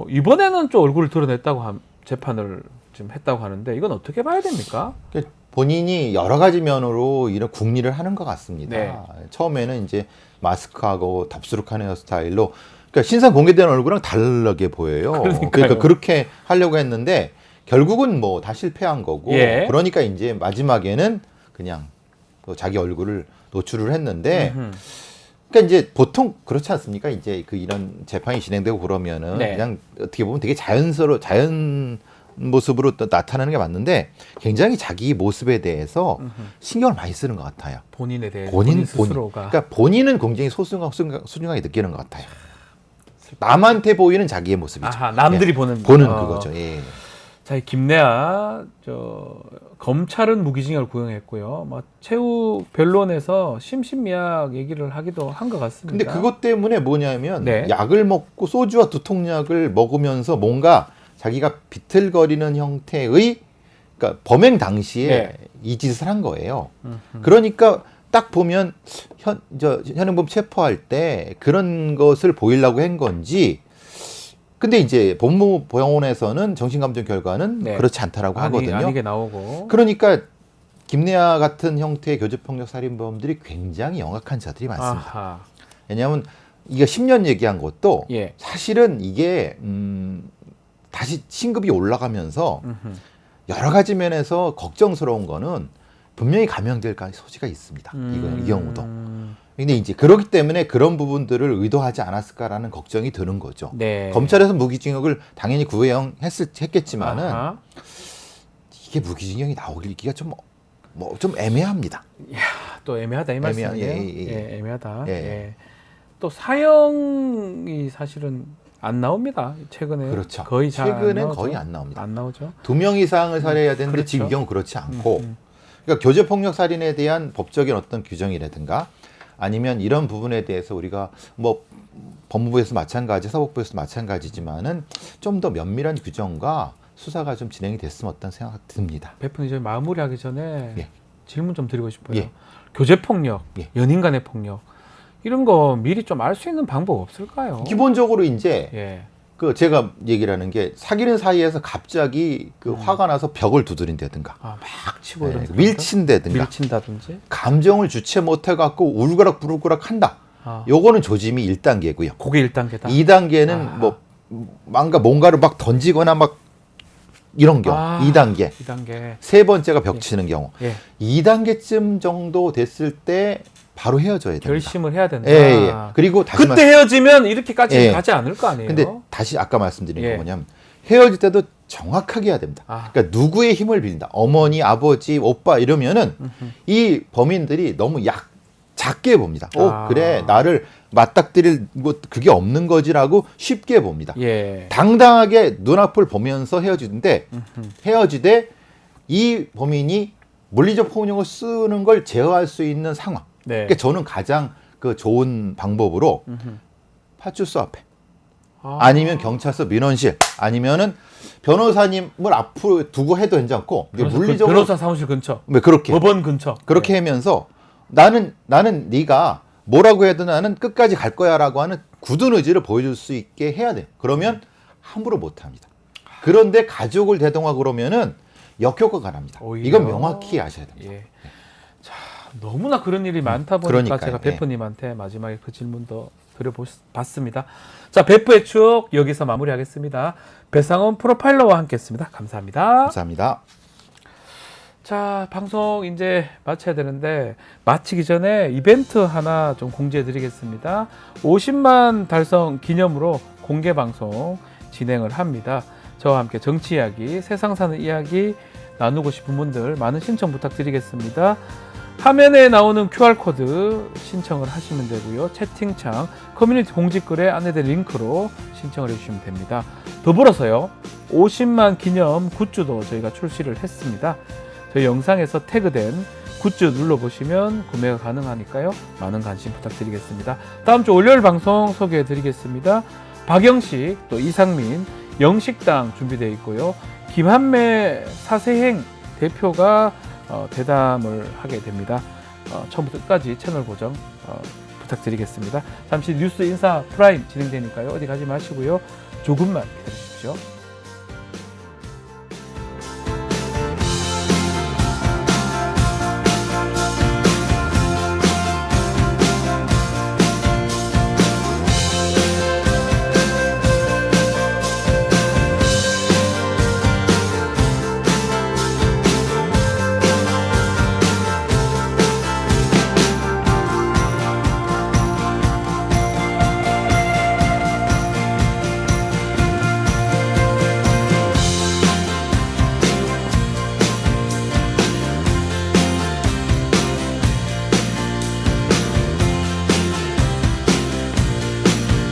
Speaker 1: 이번에는 좀 얼굴을 드러냈다고 재판을 지금 했다고 하는데 이건 어떻게 봐야 됩니까?
Speaker 10: 본인이 여러 가지 면으로 이런 궁리를 하는 것 같습니다. 처음에는 이제 마스크하고 덥수룩한 헤어스타일로 그러니까 신상 공개된 얼굴랑 다르게 보여요. 그러니까 그렇게 하려고 했는데 결국은 뭐 다 실패한 거고 그러니까 이제 마지막에는 그냥 자기 얼굴을 노출을 했는데 그러니까 이제 보통 그렇지 않습니까? 이제 이런 재판이 진행되고 그러면은 그냥 어떻게 보면 되게 자연 모습으로 또 나타나는 게 맞는데 굉장히 자기 모습에 대해서 신경을 많이 쓰는 것 같아요.
Speaker 1: 본인에 대해 본인 스스로가.
Speaker 10: 그러니까 본인은 굉장히 소중하게 느끼는 것 같아요. 남한테 보이는 자기의 모습이죠.
Speaker 1: 남들이 보는
Speaker 10: 그거죠.
Speaker 1: 자, 이 김래아 검찰은 무기징역을 구형했고요. 최후 변론에서 심신미약 얘기를 하기도 한 것 같습니다.
Speaker 10: 근데 그것 때문에 뭐냐면 약을 먹고 소주와 두통약을 먹으면서 뭔가 자기가 비틀거리는 형태의 그러니까 범행 당시에 이 짓을 한 거예요. 그러니까 딱 보면 현행범 체포할 때 그런 것을 보이려고 한 건지 근데 이제 법무부병원에서는 정신감정 결과는 그렇지 않다라고 하거든요.
Speaker 1: 아니게 나오고.
Speaker 10: 그러니까 김래아 같은 형태의 교집폭력 살인범들이 굉장히 영악한 자들이 많습니다. 왜냐하면 이게 10년 얘기한 것도 사실은 이게 다시 신급이 올라가면서 여러 가지 면에서 걱정스러운 거는 분명히 감형될 소지가 있습니다. 이 경우도. 근데 이제 그렇기 때문에 그런 부분들을 의도하지 않았을까라는 걱정이 드는 거죠. 검찰에서 무기징역을 당연히 구형했겠지만은 이게 무기징역이 나오기가 좀 뭐 좀 애매합니다.
Speaker 1: 또 애매하다 이 말씀이에요.
Speaker 10: 예.
Speaker 1: 애매하다.
Speaker 10: 예.
Speaker 1: 예. 또 사형이 사실은 안 나옵니다. 최근에
Speaker 10: 그렇죠.
Speaker 1: 거의 잘
Speaker 10: 최근엔 거의 안 나옵니다.
Speaker 1: 안 나오죠.
Speaker 10: 2명 이상을 살해해야 되는데
Speaker 1: 그렇죠.
Speaker 10: 지금 이 경우 그렇지 않고 그러니까 교제폭력 살인에 대한 법적인 어떤 규정이라든가 아니면 이런 부분에 대해서 우리가 뭐 법무부에서 마찬가지, 사법부에서 마찬가지지만은 좀 더 면밀한 규정과 수사가 좀 진행이 됐으면 어떤 생각 듭니다.
Speaker 1: 배프님 이제 마무리하기 전에
Speaker 10: 예.
Speaker 1: 질문 좀 드리고 싶어요.
Speaker 10: 예.
Speaker 1: 교제폭력,
Speaker 10: 예.
Speaker 1: 연인 간의 폭력 이런 거 미리 좀 알 수 있는 방법 없을까요?
Speaker 10: 기본적으로 이제
Speaker 1: 예.
Speaker 10: 그 제가 얘기를 하는 게 사귀는 사이에서 갑자기 그 화가 나서 벽을 두드린다든가
Speaker 1: 막 치고 이런
Speaker 10: 밀친다든가
Speaker 1: 밀친다든지
Speaker 10: 감정을 주체 못해 갖고 울거락 부르거락 한다.
Speaker 1: 아.
Speaker 10: 요거는 조짐이 1단계고요.
Speaker 1: 그게 1단계다.
Speaker 10: 2단계는 뭐 뭔가를 막 던지거나 막 이런 경우 2단계.
Speaker 1: 2단계.
Speaker 10: 세 번째가 벽 치는 경우.
Speaker 1: 예.
Speaker 10: 2단계쯤 정도 됐을 때 바로 헤어져야 됩니다.
Speaker 1: 결심을 해야 된다.
Speaker 10: 예. 그리고 다시
Speaker 1: 그때 헤어지면 이렇게까지 가지 않을 거 아니에요.
Speaker 10: 근데 다시 아까 말씀드린 거 뭐냐면 헤어질 때도 정확하게 해야 됩니다. 그러니까 누구의 힘을 빌린다. 어머니, 아버지, 오빠 이러면은 이 범인들이 너무 작게 봅니다. 그래 나를 맞닥뜨릴 뭐 그게 없는 거지라고 쉽게 봅니다.
Speaker 1: 예.
Speaker 10: 당당하게 눈앞을 보면서 헤어지는데 헤어지되 이 범인이 물리적 폭력을 쓰는 걸 제어할 수 있는 상황.
Speaker 1: 네.
Speaker 10: 그러니까 저는 가장 그 좋은 방법으로 파출소 앞에 아니면 경찰서 민원실 아니면은 변호사님을 앞으로 두고 해도 괜찮고 물리적으로
Speaker 1: 변호사 사무실 근처,
Speaker 10: 그렇게
Speaker 1: 법원 근처
Speaker 10: 그렇게 하면서 나는 네가 뭐라고 해도 나는 끝까지 갈 거야라고 하는 굳은 의지를 보여줄 수 있게 해야 돼. 그러면 함부로 못 합니다. 그런데 가족을 대동하고 그러면은 역효과가 납니다. 이건 명확히 아셔야 됩니다.
Speaker 1: 예. 자, 너무나 그런 일이 많다 보니까
Speaker 10: 그러니까요.
Speaker 1: 제가 베프님한테 마지막에 그 질문도 드려봤습니다. 자, 베프의 추억 여기서 마무리하겠습니다. 배상원 프로파일러와 함께했습니다. 감사합니다.
Speaker 10: 감사합니다.
Speaker 1: 자, 방송 이제 마쳐야 되는데 마치기 전에 이벤트 하나 좀 공지해드리겠습니다. 50만 달성 기념으로 공개 방송 진행을 합니다. 저와 함께 정치 이야기, 세상 사는 이야기 나누고 싶은 분들 많은 신청 부탁드리겠습니다. 화면에 나오는 QR코드 신청을 하시면 되고요. 채팅창, 커뮤니티 공지글에 안내된 링크로 신청을 해주시면 됩니다. 더불어서요, 50만 기념 굿즈도 저희가 출시를 했습니다. 저희 영상에서 태그된 굿즈 눌러보시면 구매가 가능하니까요. 많은 관심 부탁드리겠습니다. 다음 주 월요일 방송 소개해드리겠습니다. 박영식, 또 이상민, 영식당 준비되어 있고요. 김한매 사세행 대표가 대담을 하게 됩니다. 처음부터 끝까지 채널 고정 부탁드리겠습니다. 잠시 뉴스 인사 프라임 진행되니까요. 어디 가지 마시고요. 조금만 기다리십시오.